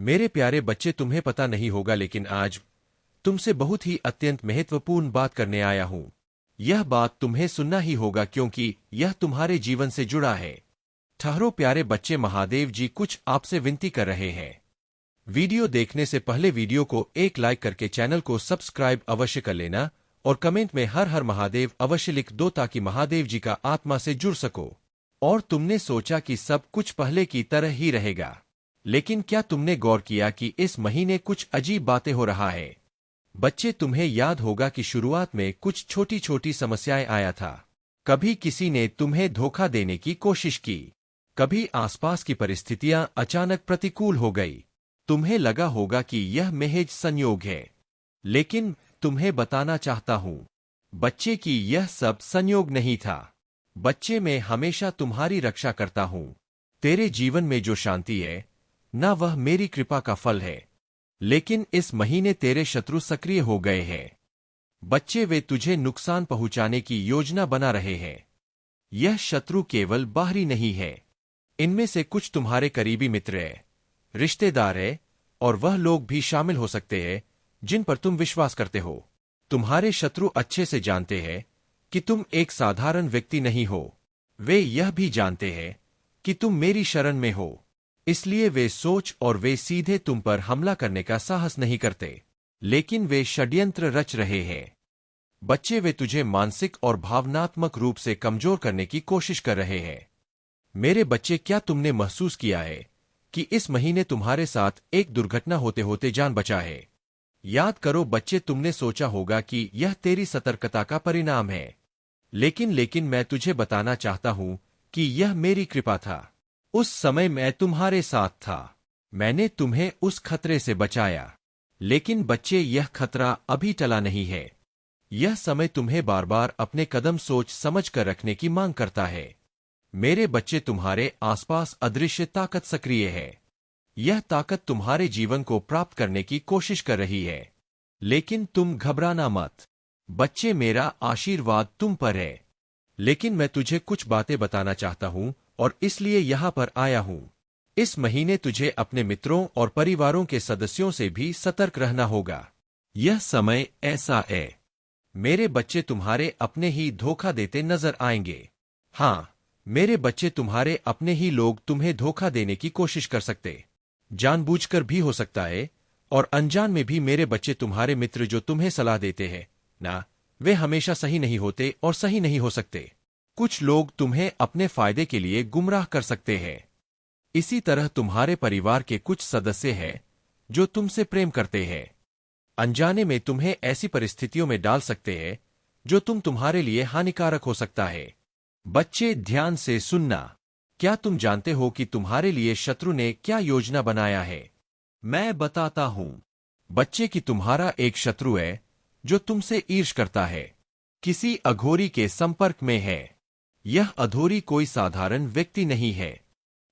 मेरे प्यारे बच्चे, तुम्हें पता नहीं होगा लेकिन आज तुमसे बहुत ही अत्यंत महत्वपूर्ण बात करने आया हूं। यह बात तुम्हें सुनना ही होगा क्योंकि यह तुम्हारे जीवन से जुड़ा है। ठहरो प्यारे बच्चे, महादेव जी कुछ आपसे विनती कर रहे हैं। वीडियो देखने से पहले वीडियो को एक लाइक करके चैनल को सब्सक्राइब अवश्य कर लेना और कमेंट में हर हर महादेव अवश्य लिख दो ताकि महादेव जी का आत्मा से जुड़ सको। और तुमने सोचा कि सब कुछ पहले की तरह ही रहेगा, लेकिन क्या तुमने गौर किया कि इस महीने कुछ अजीब बातें हो रहा है? बच्चे, तुम्हें याद होगा कि शुरुआत में कुछ छोटी छोटी समस्याएं आया था। कभी किसी ने तुम्हें धोखा देने की कोशिश की, कभी आसपास की परिस्थितियां अचानक प्रतिकूल हो गई। तुम्हें लगा होगा कि यह महज संयोग है, लेकिन तुम्हें बताना चाहता हूं बच्चे कि यह सब संयोग नहीं था। बच्चे, मैं हमेशा तुम्हारी रक्षा करता हूं। तेरे जीवन में जो शांति है ना, वह मेरी कृपा का फल है। लेकिन इस महीने तेरे शत्रु सक्रिय हो गए हैं। बच्चे, वे तुझे नुकसान पहुंचाने की योजना बना रहे हैं। यह शत्रु केवल बाहरी नहीं है, इनमें से कुछ तुम्हारे करीबी मित्र हैं, रिश्तेदार हैं, और वह लोग भी शामिल हो सकते हैं जिन पर तुम विश्वास करते हो। तुम्हारे शत्रु अच्छे से जानते हैं कि तुम एक साधारण व्यक्ति नहीं हो। वे यह भी जानते हैं कि तुम मेरी शरण में हो, इसलिए वे सोच और वे सीधे तुम पर हमला करने का साहस नहीं करते, लेकिन वे षड्यंत्र रच रहे हैं। बच्चे, वे तुझे मानसिक और भावनात्मक रूप से कमजोर करने की कोशिश कर रहे हैं। मेरे बच्चे, क्या तुमने महसूस किया है कि इस महीने तुम्हारे साथ एक दुर्घटना होते होते जान बचा है? याद करो बच्चे, तुमने सोचा होगा कि यह तेरी सतर्कता का परिणाम है, लेकिन मैं तुझे बताना चाहता हूं कि यह मेरी कृपा था। उस समय मैं तुम्हारे साथ था, मैंने तुम्हें उस खतरे से बचाया। लेकिन बच्चे, यह खतरा अभी टला नहीं है। यह समय तुम्हें बार बार अपने कदम सोच समझ कर रखने की मांग करता है। मेरे बच्चे, तुम्हारे आसपास अदृश्य ताकत सक्रिय है। यह ताकत तुम्हारे जीवन को प्राप्त करने की कोशिश कर रही है, लेकिन तुम घबराना मत। बच्चे, मेरा आशीर्वाद तुम पर है, लेकिन मैं तुझे कुछ बातें बताना चाहता हूं और इसलिए यहां पर आया हूं। इस महीने तुझे अपने मित्रों और परिवारों के सदस्यों से भी सतर्क रहना होगा। यह समय ऐसा है, मेरे बच्चे, तुम्हारे अपने ही धोखा देते नजर आएंगे। हाँ, मेरे बच्चे, तुम्हारे अपने ही लोग तुम्हें धोखा देने की कोशिश कर सकते, जानबूझकर भी हो सकता है और अनजान में भी। मेरे बच्चे, तुम्हारे मित्र जो तुम्हें सलाह देते हैं ना, वे हमेशा सही नहीं होते और सही नहीं हो सकते। कुछ लोग तुम्हें अपने फायदे के लिए गुमराह कर सकते हैं। इसी तरह तुम्हारे परिवार के कुछ सदस्य हैं जो तुमसे प्रेम करते हैं, अनजाने में तुम्हें ऐसी परिस्थितियों में डाल सकते हैं जो तुम्हारे लिए हानिकारक हो सकता है। बच्चे, ध्यान से सुनना। क्या तुम जानते हो कि तुम्हारे लिए शत्रु ने क्या योजना बनाया है? मैं बताता हूं बच्चे कि तुम्हारा एक शत्रु है जो तुमसे ईर्ष्या करता है, किसी अघोरी के संपर्क में है। यह अघोरी कोई साधारण व्यक्ति नहीं है,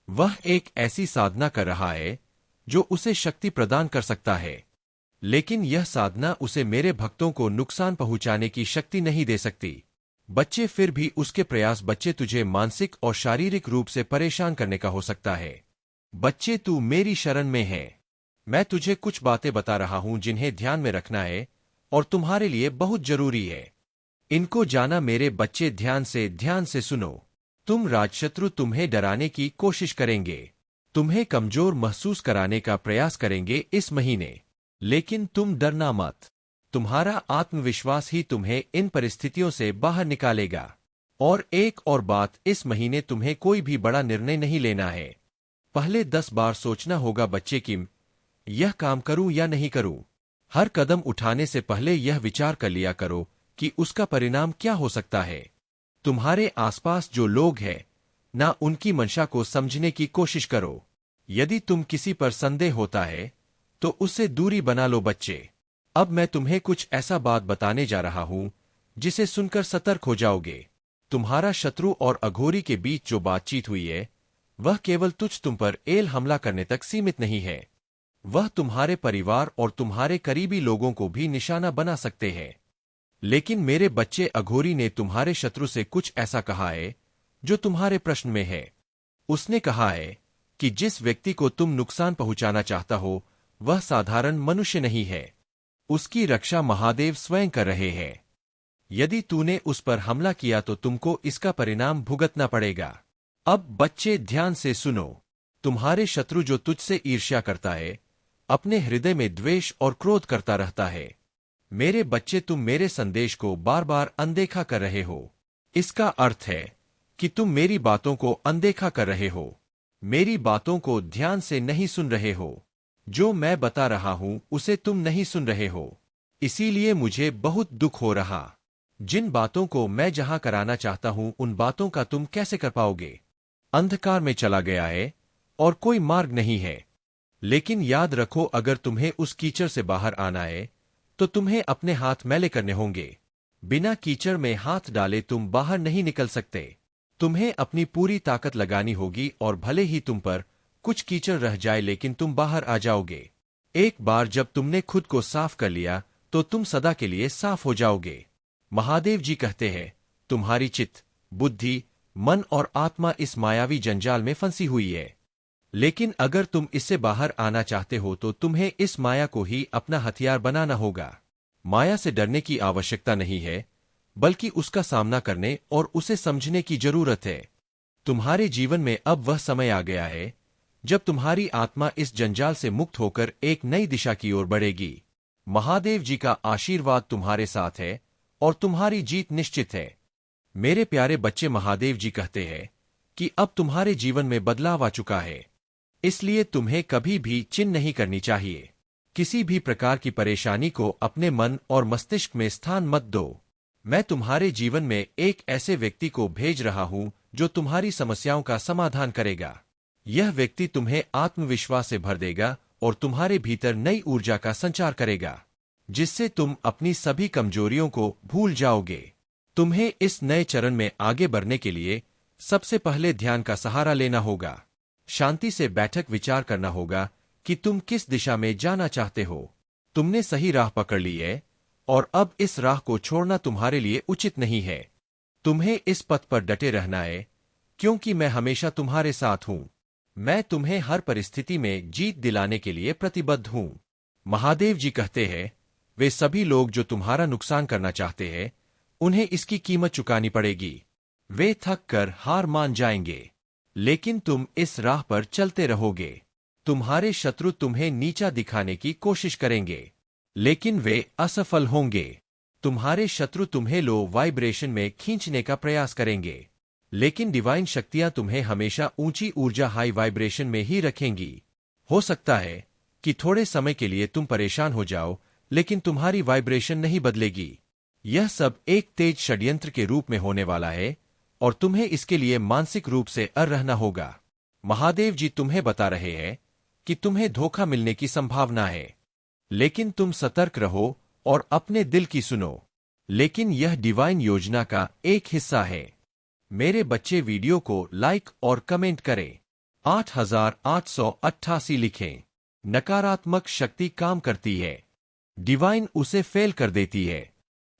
वह एक ऐसी साधना कर रहा है जो उसे शक्ति प्रदान कर सकता है, लेकिन यह साधना उसे मेरे भक्तों को नुकसान पहुंचाने की शक्ति नहीं दे सकती। बच्चे, फिर भी उसके प्रयास बच्चे तुझे मानसिक और शारीरिक रूप से परेशान करने का हो सकता है। बच्चे, तू मेरी शरण में है। मैं तुझे कुछ बातें बता रहा हूं जिन्हें ध्यान में रखना है और तुम्हारे लिए बहुत जरूरी है। इनको जाना मेरे बच्चे, ध्यान से सुनो। तुम राजशत्रु तुम्हें डराने की कोशिश करेंगे, तुम्हें कमजोर महसूस कराने का प्रयास करेंगे इस महीने, लेकिन तुम डरना मत। तुम्हारा आत्मविश्वास ही तुम्हें इन परिस्थितियों से बाहर निकालेगा। और एक और बात, इस महीने तुम्हें कोई भी बड़ा निर्णय नहीं लेना है। पहले 10 बार सोचना होगा बच्चे कि यह काम करूं या नहीं करूं। हर कदम उठाने से पहले यह विचार कर लिया करो कि उसका परिणाम क्या हो सकता है। तुम्हारे आसपास जो लोग हैं ना, उनकी मंशा को समझने की कोशिश करो। यदि तुम किसी पर संदेह होता है तो उससे दूरी बना लो बच्चे। अब मैं तुम्हें कुछ ऐसा बात बताने जा रहा हूं जिसे सुनकर सतर्क हो जाओगे। तुम्हारा शत्रु और अघोरी के बीच जो बातचीत हुई है वह केवल तुम पर एल हमला करने तक सीमित नहीं है, वह तुम्हारे परिवार और तुम्हारे करीबी लोगों को भी निशाना बना सकते हैं। लेकिन मेरे बच्चे, अघोरी ने तुम्हारे शत्रु से कुछ ऐसा कहा है जो तुम्हारे प्रश्न में है। उसने कहा है कि जिस व्यक्ति को तुम नुकसान पहुंचाना चाहता हो वह साधारण मनुष्य नहीं है। उसकी रक्षा महादेव स्वयं कर रहे हैं। यदि तूने उस पर हमला किया तो तुमको इसका परिणाम भुगतना पड़ेगा। अब बच्चे ध्यान से सुनो। तुम्हारे शत्रु जो तुझसे ईर्ष्या करता है, अपने हृदय में द्वेष और क्रोध करता रहता है। मेरे बच्चे, तुम मेरे संदेश को बार बार अनदेखा कर रहे हो। इसका अर्थ है कि तुम मेरी बातों को अनदेखा कर रहे हो, मेरी बातों को ध्यान से नहीं सुन रहे हो। जो मैं बता रहा हूं उसे तुम नहीं सुन रहे हो, इसीलिए मुझे बहुत दुख हो रहा। जिन बातों को मैं जहां कराना चाहता हूं उन बातों का तुम कैसे कर पाओगे? अंधकार में चला गया है और कोई मार्ग नहीं है। लेकिन याद रखो, अगर तुम्हें उस कीचड़ से बाहर आना है तो तुम्हें अपने हाथ मैले करने होंगे। बिना कीचड़ में हाथ डाले तुम बाहर नहीं निकल सकते। तुम्हें अपनी पूरी ताकत लगानी होगी और भले ही तुम पर कुछ कीचड़ रह जाए लेकिन तुम बाहर आ जाओगे। एक बार जब तुमने खुद को साफ कर लिया तो तुम सदा के लिए साफ हो जाओगे। महादेव जी कहते हैं, तुम्हारी चित्त, बुद्धि, मन और आत्मा इस मायावी जंजाल में फंसी हुई है। लेकिन अगर तुम इससे बाहर आना चाहते हो तो तुम्हें इस माया को ही अपना हथियार बनाना होगा। माया से डरने की आवश्यकता नहीं है, बल्कि उसका सामना करने और उसे समझने की जरूरत है। तुम्हारे जीवन में अब वह समय आ गया है जब तुम्हारी आत्मा इस जंजाल से मुक्त होकर एक नई दिशा की ओर बढ़ेगी। महादेव जी का आशीर्वाद तुम्हारे साथ है और तुम्हारी जीत निश्चित है। मेरे प्यारे बच्चे, महादेव जी कहते हैं कि अब तुम्हारे जीवन में बदलाव आ चुका है, इसलिए तुम्हें कभी भी चिंता नहीं करनी चाहिए। किसी भी प्रकार की परेशानी को अपने मन और मस्तिष्क में स्थान मत दो। मैं तुम्हारे जीवन में एक ऐसे व्यक्ति को भेज रहा हूं जो तुम्हारी समस्याओं का समाधान करेगा। यह व्यक्ति तुम्हें आत्मविश्वास से भर देगा और तुम्हारे भीतर नई ऊर्जा का संचार करेगा, जिससे तुम अपनी सभी कमजोरियों को भूल जाओगे। तुम्हें इस नए चरण में आगे बढ़ने के लिए सबसे पहले ध्यान का सहारा लेना होगा। शांति से बैठक विचार करना होगा कि तुम किस दिशा में जाना चाहते हो। तुमने सही राह पकड़ ली है और अब इस राह को छोड़ना तुम्हारे लिए उचित नहीं है। तुम्हें इस पथ पर डटे रहना है, क्योंकि मैं हमेशा तुम्हारे साथ हूं। मैं तुम्हें हर परिस्थिति में जीत दिलाने के लिए प्रतिबद्ध हूं। महादेव जी कहते हैं, वे सभी लोग जो तुम्हारा नुकसान करना चाहते हैं उन्हें इसकी कीमत चुकानी पड़ेगी। वे थक कर हार मान जाएंगे, लेकिन तुम इस राह पर चलते रहोगे। तुम्हारे शत्रु तुम्हें नीचा दिखाने की कोशिश करेंगे, लेकिन वे असफल होंगे। तुम्हारे शत्रु तुम्हें लो वाइब्रेशन में खींचने का प्रयास करेंगे, लेकिन डिवाइन शक्तियां तुम्हें हमेशा ऊंची ऊर्जा हाई वाइब्रेशन में ही रखेंगी। हो सकता है कि थोड़े समय के लिए तुम परेशान हो जाओ, लेकिन तुम्हारी वाइब्रेशन नहीं बदलेगी। यह सब एक तेज षड्यंत्र के रूप में होने वाला है और तुम्हें इसके लिए मानसिक रूप से अर रहना होगा। महादेव जी तुम्हें बता रहे हैं कि तुम्हें धोखा मिलने की संभावना है, लेकिन तुम सतर्क रहो और अपने दिल की सुनो। लेकिन यह डिवाइन योजना का एक हिस्सा है। मेरे बच्चे, वीडियो को लाइक और कमेंट करें। 8888 लिखें। नकारात्मक शक्ति काम करती है, डिवाइन उसे फेल कर देती है।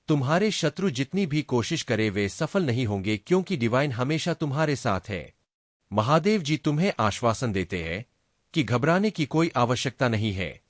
तुम्हारे शत्रु जितनी भी कोशिश करे वे सफल नहीं होंगे, क्योंकि डिवाइन हमेशा तुम्हारे साथ है। महादेव जी तुम्हें आश्वासन देते हैं कि घबराने की कोई आवश्यकता नहीं है।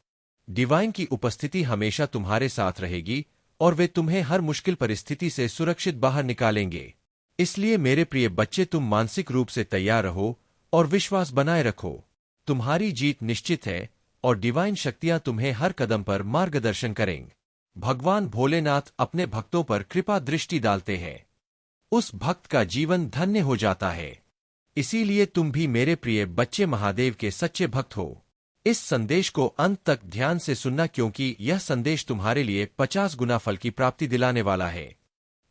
डिवाइन की उपस्थिति हमेशा तुम्हारे साथ रहेगी और वे तुम्हें हर मुश्किल परिस्थिति से सुरक्षित बाहर निकालेंगे। इसलिए मेरे प्रिय बच्चे, तुम मानसिक रूप से तैयार रहो और विश्वास बनाए रखो। तुम्हारी जीत निश्चित है और डिवाइन शक्तियां तुम्हें हर कदम पर मार्गदर्शन करेंगे। भगवान भोलेनाथ अपने भक्तों पर कृपा दृष्टि डालते हैं, उस भक्त का जीवन धन्य हो जाता है। इसीलिए तुम भी मेरे प्रिय बच्चे महादेव के सच्चे भक्त हो। इस संदेश को अंत तक ध्यान से सुनना, क्योंकि यह संदेश तुम्हारे लिए 50 गुना फल की प्राप्ति दिलाने वाला है।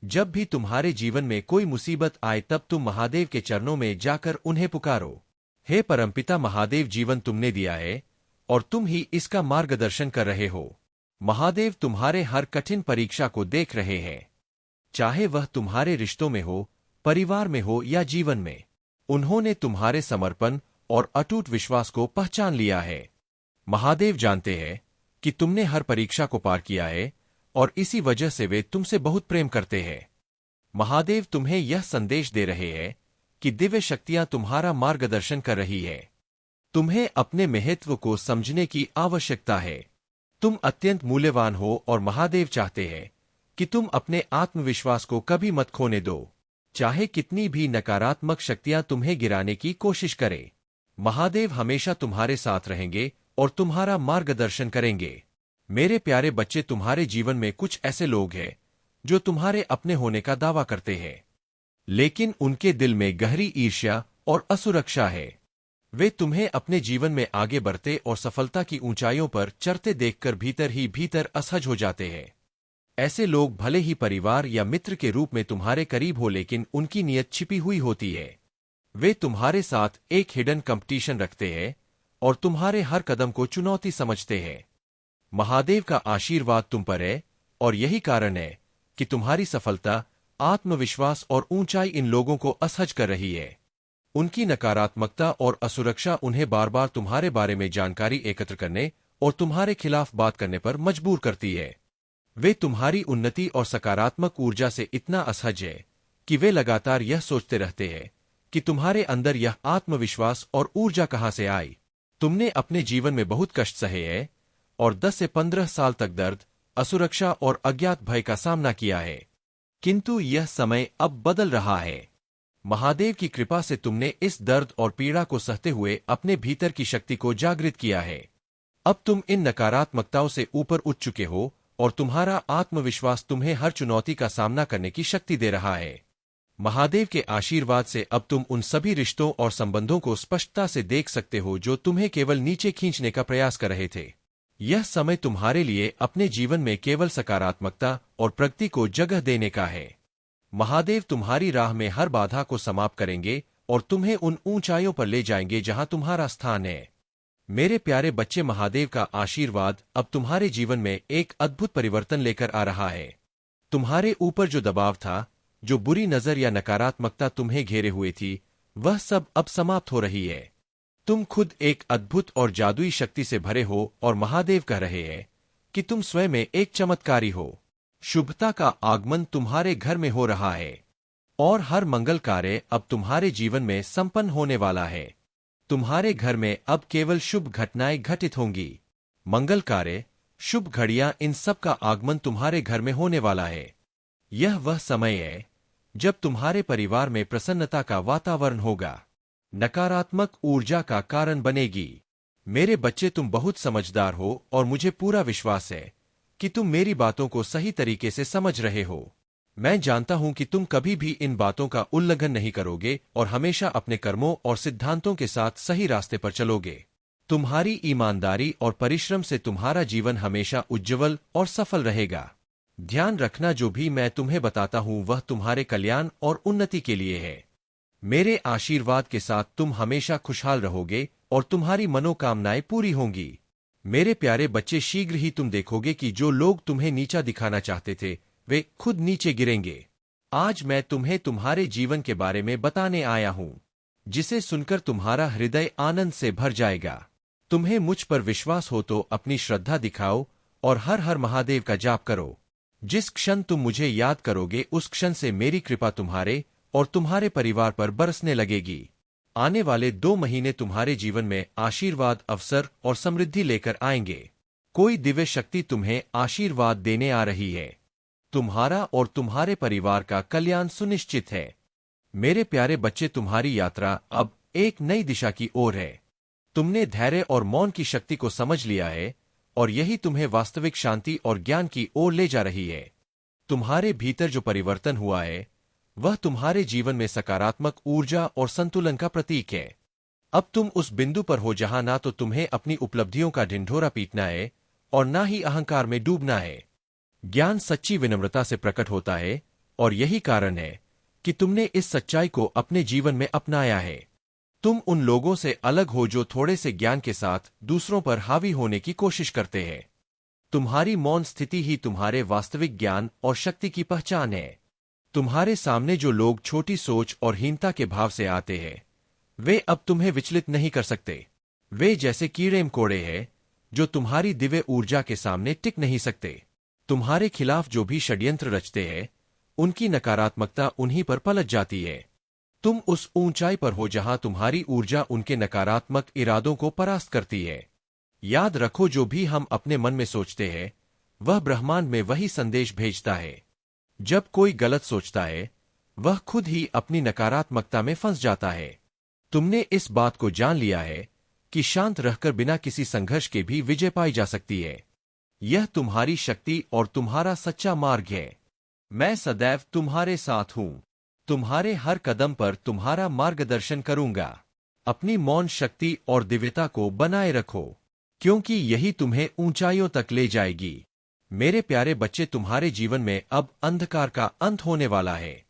जब भी तुम्हारे जीवन में कोई मुसीबत आए तब तुम महादेव के चरणों में जाकर उन्हें पुकारो। हे परमपिता महादेव, जीवन तुमने दिया है और तुम ही इसका मार्गदर्शन कर रहे हो। महादेव तुम्हारे हर कठिन परीक्षा को देख रहे हैं, चाहे वह तुम्हारे रिश्तों में हो, परिवार में हो या जीवन में। उन्होंने तुम्हारे समर्पण और अटूट विश्वास को पहचान लिया है। महादेव जानते हैं कि तुमने हर परीक्षा को पार किया है और इसी वजह से वे तुमसे बहुत प्रेम करते हैं। महादेव तुम्हें यह संदेश दे रहे हैं कि दिव्य शक्तियां तुम्हारा मार्गदर्शन कर रही है। तुम्हें अपने महत्व को समझने की आवश्यकता है। तुम अत्यंत मूल्यवान हो और महादेव चाहते हैं कि तुम अपने आत्मविश्वास को कभी मत खोने दो, चाहे कितनी भी नकारात्मक शक्तियां तुम्हें गिराने की कोशिश करें। महादेव हमेशा तुम्हारे साथ रहेंगे और तुम्हारा मार्गदर्शन करेंगे। मेरे प्यारे बच्चे, तुम्हारे जीवन में कुछ ऐसे लोग हैं जो तुम्हारे अपने होने का दावा करते हैं, लेकिन उनके दिल में गहरी ईर्ष्या और असुरक्षा है। वे तुम्हें अपने जीवन में आगे बढ़ते और सफलता की ऊंचाइयों पर चढ़ते देखकर भीतर ही भीतर असहज हो जाते हैं। ऐसे लोग भले ही परिवार या मित्र के रूप में तुम्हारे करीब हो, लेकिन उनकी नीयत छिपी हुई होती है। वे तुम्हारे साथ एक हिडन कंपटीशन रखते हैं और तुम्हारे हर कदम को चुनौती समझते हैं। महादेव का आशीर्वाद तुम पर है और यही कारण है कि तुम्हारी सफलता, आत्मविश्वास और ऊंचाई इन लोगों को असहज कर रही है। उनकी नकारात्मकता और असुरक्षा उन्हें बार बार तुम्हारे बारे में जानकारी एकत्र करने और तुम्हारे खिलाफ बात करने पर मजबूर करती है। वे तुम्हारी उन्नति और सकारात्मक ऊर्जा से इतना असहज है कि वे लगातार यह सोचते रहते हैं कि तुम्हारे अंदर यह आत्मविश्वास और ऊर्जा कहां से आई। तुमने अपने जीवन में बहुत कष्ट सहे है और 10 से 15 साल तक दर्द, असुरक्षा और अज्ञात भय का सामना किया है, किंतु यह समय अब बदल रहा है। महादेव की कृपा से तुमने इस दर्द और पीड़ा को सहते हुए अपने भीतर की शक्ति को जागृत किया है। अब तुम इन नकारात्मकताओं से ऊपर उठ चुके हो और तुम्हारा आत्मविश्वास तुम्हें हर चुनौती का सामना करने की शक्ति दे रहा है। महादेव के आशीर्वाद से अब तुम उन सभी रिश्तों और संबंधों को स्पष्टता से देख सकते हो जो तुम्हें केवल नीचे खींचने का प्रयास कर रहे थे। यह समय तुम्हारे लिए अपने जीवन में केवल सकारात्मकता और प्रगति को जगह देने का है। महादेव तुम्हारी राह में हर बाधा को समाप्त करेंगे और तुम्हें उन ऊंचाइयों पर ले जाएंगे जहां तुम्हारा स्थान है। मेरे प्यारे बच्चे, महादेव का आशीर्वाद अब तुम्हारे जीवन में एक अद्भुत परिवर्तन लेकर आ रहा है। तुम्हारे ऊपर जो दबाव था, जो बुरी नजर या नकारात्मकता तुम्हें घेरे हुए थी, वह सब अब समाप्त हो रही है। तुम खुद एक अद्भुत और जादुई शक्ति से भरे हो और महादेव कह रहे हैं कि तुम स्वयं में एक चमत्कारी हो। शुभता का आगमन तुम्हारे घर में हो रहा है और हर मंगल कार्य अब तुम्हारे जीवन में संपन्न होने वाला है। तुम्हारे घर में अब केवल शुभ घटनाएं घटित होंगी। मंगल कार्य, शुभ घड़ियां, इन सब का आगमन तुम्हारे घर में होने वाला है। यह वह समय है जब तुम्हारे परिवार में प्रसन्नता का वातावरण होगा, नकारात्मक ऊर्जा का कारण बनेगी। मेरे बच्चे, तुम बहुत समझदार हो और मुझे पूरा विश्वास है कि तुम मेरी बातों को सही तरीके से समझ रहे हो। मैं जानता हूं कि तुम कभी भी इन बातों का उल्लंघन नहीं करोगे और हमेशा अपने कर्मों और सिद्धांतों के साथ सही रास्ते पर चलोगे। तुम्हारी ईमानदारी और परिश्रम से तुम्हारा जीवन हमेशा उज्ज्वल और सफल रहेगा। ध्यान रखना, जो भी मैं तुम्हें बताता हूं वह तुम्हारे कल्याण और उन्नति के लिए है। मेरे आशीर्वाद के साथ तुम हमेशा खुशहाल रहोगे और तुम्हारी मनोकामनाएं पूरी होंगी। मेरे प्यारे बच्चे, शीघ्र ही तुम देखोगे कि जो लोग तुम्हें नीचा दिखाना चाहते थे, वे खुद नीचे गिरेंगे। आज मैं तुम्हें तुम्हारे जीवन के बारे में बताने आया हूं, जिसे सुनकर तुम्हारा हृदय आनंद से भर जाएगा। तुम्हें मुझ पर विश्वास हो तो अपनी श्रद्धा दिखाओ और हर हर महादेव का जाप करो। जिस क्षण तुम मुझे याद करोगे, उस क्षण से मेरी कृपा तुम्हारे और तुम्हारे परिवार पर बरसने लगेगी। आने वाले 2 महीने तुम्हारे जीवन में आशीर्वाद, अवसर और समृद्धि लेकर आएंगे। कोई दिव्य शक्ति तुम्हें आशीर्वाद देने आ रही है। तुम्हारा और तुम्हारे परिवार का कल्याण सुनिश्चित है। मेरे प्यारे बच्चे, तुम्हारी यात्रा अब एक नई दिशा की ओर है। तुमने धैर्य और मौन की शक्ति को समझ लिया है और यही तुम्हें वास्तविक शांति और ज्ञान की ओर ले जा रही है। तुम्हारे भीतर जो परिवर्तन हुआ है, वह तुम्हारे जीवन में सकारात्मक ऊर्जा और संतुलन का प्रतीक है। अब तुम उस बिंदु पर हो जहां ना तो तुम्हें अपनी उपलब्धियों का ढिंढोरा पीटना है और ना ही अहंकार में डूबना है। ज्ञान सच्ची विनम्रता से प्रकट होता है और यही कारण है कि तुमने इस सच्चाई को अपने जीवन में अपनाया है। तुम उन लोगों से अलग हो जो थोड़े से ज्ञान के साथ दूसरों पर हावी होने की कोशिश करते हैं। तुम्हारी मौन स्थिति ही तुम्हारे वास्तविक ज्ञान और शक्ति की पहचान है। तुम्हारे सामने जो लोग छोटी सोच और हीनता के भाव से आते हैं, वे अब तुम्हें विचलित नहीं कर सकते। वे जैसे कीड़े मकोड़े हैं जो तुम्हारी दिव्य ऊर्जा के सामने टिक नहीं सकते। तुम्हारे खिलाफ जो भी षड्यंत्र रचते हैं, उनकी नकारात्मकता उन्हीं पर पलट जाती है। तुम उस ऊंचाई पर हो जहां तुम्हारी ऊर्जा उनके नकारात्मक इरादों को परास्त करती है। याद रखो, जो भी हम अपने मन में सोचते हैं वह ब्रह्मांड में वही संदेश भेजता है। जब कोई गलत सोचता है वह खुद ही अपनी नकारात्मकता में फंस जाता है। तुमने इस बात को जान लिया है कि शांत रहकर बिना किसी संघर्ष के भी विजय पाई जा सकती है। यह तुम्हारी शक्ति और तुम्हारा सच्चा मार्ग है। मैं सदैव तुम्हारे साथ हूं। तुम्हारे हर कदम पर तुम्हारा मार्गदर्शन करूंगा। अपनी मौन शक्ति और दिव्यता को बनाए रखो, क्योंकि यही तुम्हें ऊंचाइयों तक ले जाएगी। मेरे प्यारे बच्चे, तुम्हारे जीवन में अब अंधकार का अंत होने वाला है।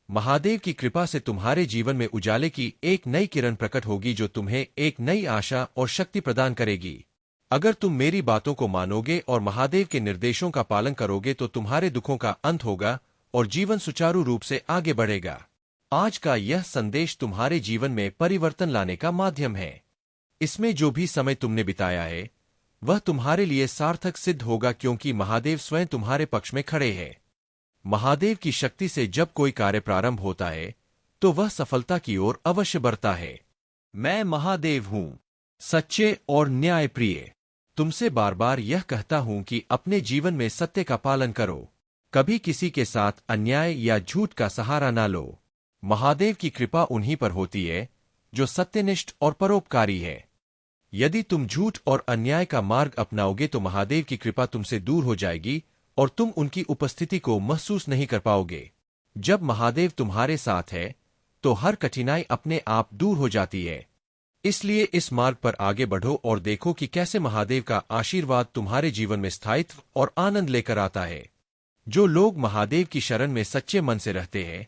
महादेव की कृपा से तुम्हारे जीवन में उजाले की एक नई किरण प्रकट होगी, जो तुम्हें एक नई आशा और शक्ति प्रदान करेगी। अगर तुम मेरी बातों को मानोगे और महादेव के निर्देशों का पालन करोगे तो तुम्हारे दुखों का अंत होगा और जीवन सुचारू रूप से आगे बढ़ेगा। आज का यह संदेश तुम्हारे जीवन में परिवर्तन लाने का माध्यम है। इसमें जो भी समय तुमने बिताया है वह तुम्हारे लिए सार्थक सिद्ध होगा, क्योंकि महादेव स्वयं तुम्हारे पक्ष में खड़े हैं। महादेव की शक्ति से जब कोई कार्य प्रारंभ होता है तो वह सफलता की ओर अवश्य बढ़ता है। मैं महादेव हूं, सच्चे और न्यायप्रिय। तुमसे बार बार यह कहता हूं कि अपने जीवन में सत्य का पालन करो। कभी किसी के साथ अन्याय या झूठ का सहारा ना लो। महादेव की कृपा उन्हीं पर होती है जो सत्यनिष्ठ और परोपकारी है। यदि तुम झूठ और अन्याय का मार्ग अपनाओगे तो महादेव की कृपा तुमसे दूर हो जाएगी और तुम उनकी उपस्थिति को महसूस नहीं कर पाओगे। जब महादेव तुम्हारे साथ है तो हर कठिनाई अपने आप दूर हो जाती है। इसलिए इस मार्ग पर आगे बढ़ो और देखो कि कैसे महादेव का आशीर्वाद तुम्हारे जीवन में स्थायित्व और आनंद लेकर आता है। जो लोग महादेव की शरण में सच्चे मन से रहते हैं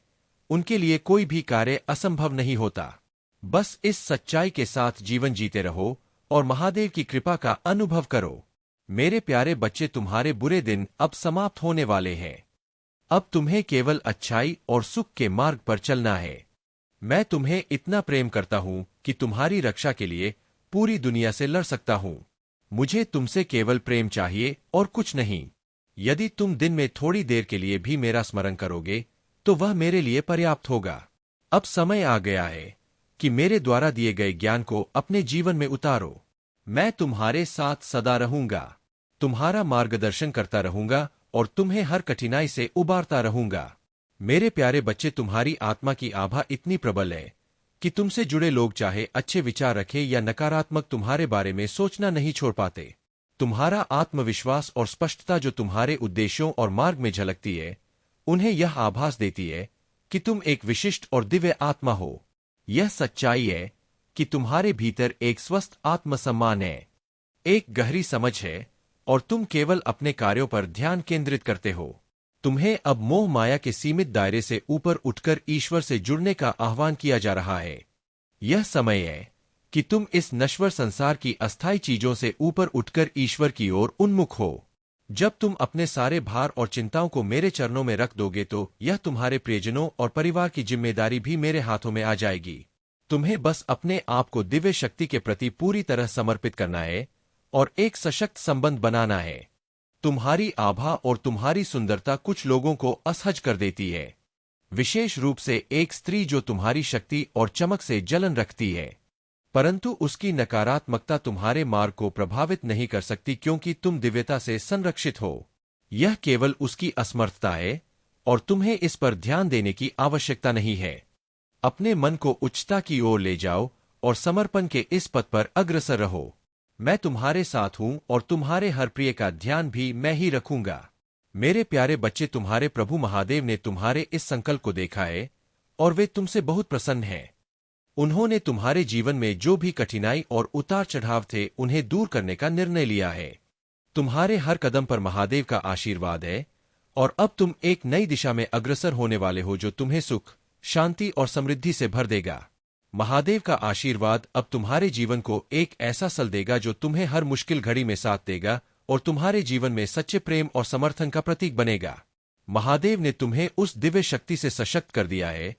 उनके लिए कोई भी कार्य असंभव नहीं होता। बस इस सच्चाई के साथ जीवन जीते रहो और महादेव की कृपा का अनुभव करो। मेरे प्यारे बच्चे, तुम्हारे बुरे दिन अब समाप्त होने वाले हैं। अब तुम्हें केवल अच्छाई और सुख के मार्ग पर चलना है। मैं तुम्हें इतना प्रेम करता हूं कि तुम्हारी रक्षा के लिए पूरी दुनिया से लड़ सकता हूं। मुझे तुमसे केवल प्रेम चाहिए और कुछ नहीं। यदि तुम दिन में थोड़ी देर के लिए भी मेरा स्मरण करोगे तो वह मेरे लिए पर्याप्त होगा। अब समय आ गया है कि मेरे द्वारा दिए गए ज्ञान को अपने जीवन में उतारो। मैं तुम्हारे साथ सदा रहूंगा, तुम्हारा मार्गदर्शन करता रहूंगा और तुम्हें हर कठिनाई से उबारता रहूंगा। मेरे प्यारे बच्चे, तुम्हारी आत्मा की आभा इतनी प्रबल है कि तुमसे जुड़े लोग चाहे अच्छे विचार रखें या नकारात्मक तुम्हारे बारे में सोचना नहीं छोड़ पाते। तुम्हारा आत्मविश्वास और स्पष्टता जो तुम्हारे उद्देश्यों और मार्ग में झलकती है उन्हें यह आभास देती है कि तुम एक विशिष्ट और दिव्य आत्मा हो। यह सच्चाई है कि तुम्हारे भीतर एक स्वस्थ आत्मसम्मान है, एक गहरी समझ है और तुम केवल अपने कार्यों पर ध्यान केंद्रित करते हो। तुम्हें अब मोह माया के सीमित दायरे से ऊपर उठकर ईश्वर से जुड़ने का आह्वान किया जा रहा है। यह समय है कि तुम इस नश्वर संसार की अस्थायी चीजों से ऊपर उठकर ईश्वर की ओर उन्मुख हो। जब तुम अपने सारे भार और चिंताओं को मेरे चरणों में रख दोगे तो यह तुम्हारे प्रियजनों और परिवार की जिम्मेदारी भी मेरे हाथों में आ जाएगी। तुम्हें बस अपने आप को दिव्य शक्ति के प्रति पूरी तरह समर्पित करना है और एक सशक्त संबंध बनाना है। तुम्हारी आभा और तुम्हारी सुंदरता कुछ लोगों को असहज कर देती है, विशेष रूप से एक स्त्री जो तुम्हारी शक्ति और चमक से जलन रखती है, परंतु उसकी नकारात्मकता तुम्हारे मार्ग को प्रभावित नहीं कर सकती क्योंकि तुम दिव्यता से संरक्षित हो। यह केवल उसकी असमर्थता है और तुम्हें इस पर ध्यान देने की आवश्यकता नहीं है। अपने मन को उच्चता की ओर ले जाओ और समर्पण के इस पथ पर अग्रसर रहो। मैं तुम्हारे साथ हूं और तुम्हारे हर प्रिय का ध्यान भी मैं ही रखूंगा। मेरे प्यारे बच्चे, तुम्हारे प्रभु महादेव ने तुम्हारे इस संकल्प को देखा है और वे तुमसे बहुत प्रसन्न हैं। उन्होंने तुम्हारे जीवन में जो भी कठिनाई और उतार चढ़ाव थे उन्हें दूर करने का निर्णय लिया है। तुम्हारे हर कदम पर महादेव का आशीर्वाद है और अब तुम एक नई दिशा में अग्रसर होने वाले हो जो तुम्हें सुख, शांति और समृद्धि से भर देगा। महादेव का आशीर्वाद अब तुम्हारे जीवन को एक ऐसा सल देगा जो तुम्हें हर मुश्किल घड़ी में साथ देगा और तुम्हारे जीवन में सच्चे प्रेम और समर्थन का प्रतीक बनेगा। महादेव ने तुम्हें उस दिव्य शक्ति से सशक्त कर दिया है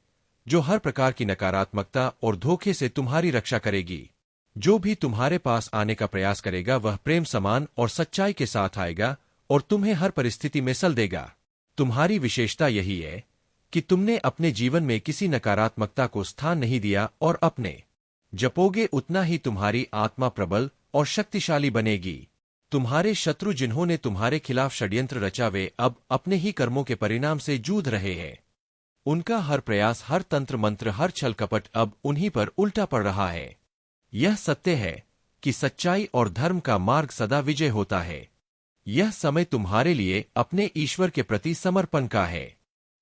जो हर प्रकार की नकारात्मकता और धोखे से तुम्हारी रक्षा करेगी। जो भी तुम्हारे पास आने का प्रयास करेगा वह प्रेम समान और सच्चाई के साथ आएगा और तुम्हें हर परिस्थिति में सल देगा। तुम्हारी विशेषता यही है कि तुमने अपने जीवन में किसी नकारात्मकता को स्थान नहीं दिया और अपने जपोगे उतना ही तुम्हारी आत्मा प्रबल और शक्तिशाली बनेगी। तुम्हारे शत्रु जिन्होंने तुम्हारे खिलाफ षड्यंत्र रचा वे अब अपने ही कर्मों के परिणाम से जूझ रहे हैं। उनका हर प्रयास, हर तंत्र मंत्र, हर छल कपट अब उन्हीं पर उल्टा पड़ रहा है। यह सत्य है कि सच्चाई और धर्म का मार्ग सदा विजय होता है। यह समय तुम्हारे लिए अपने ईश्वर के प्रति समर्पण का है।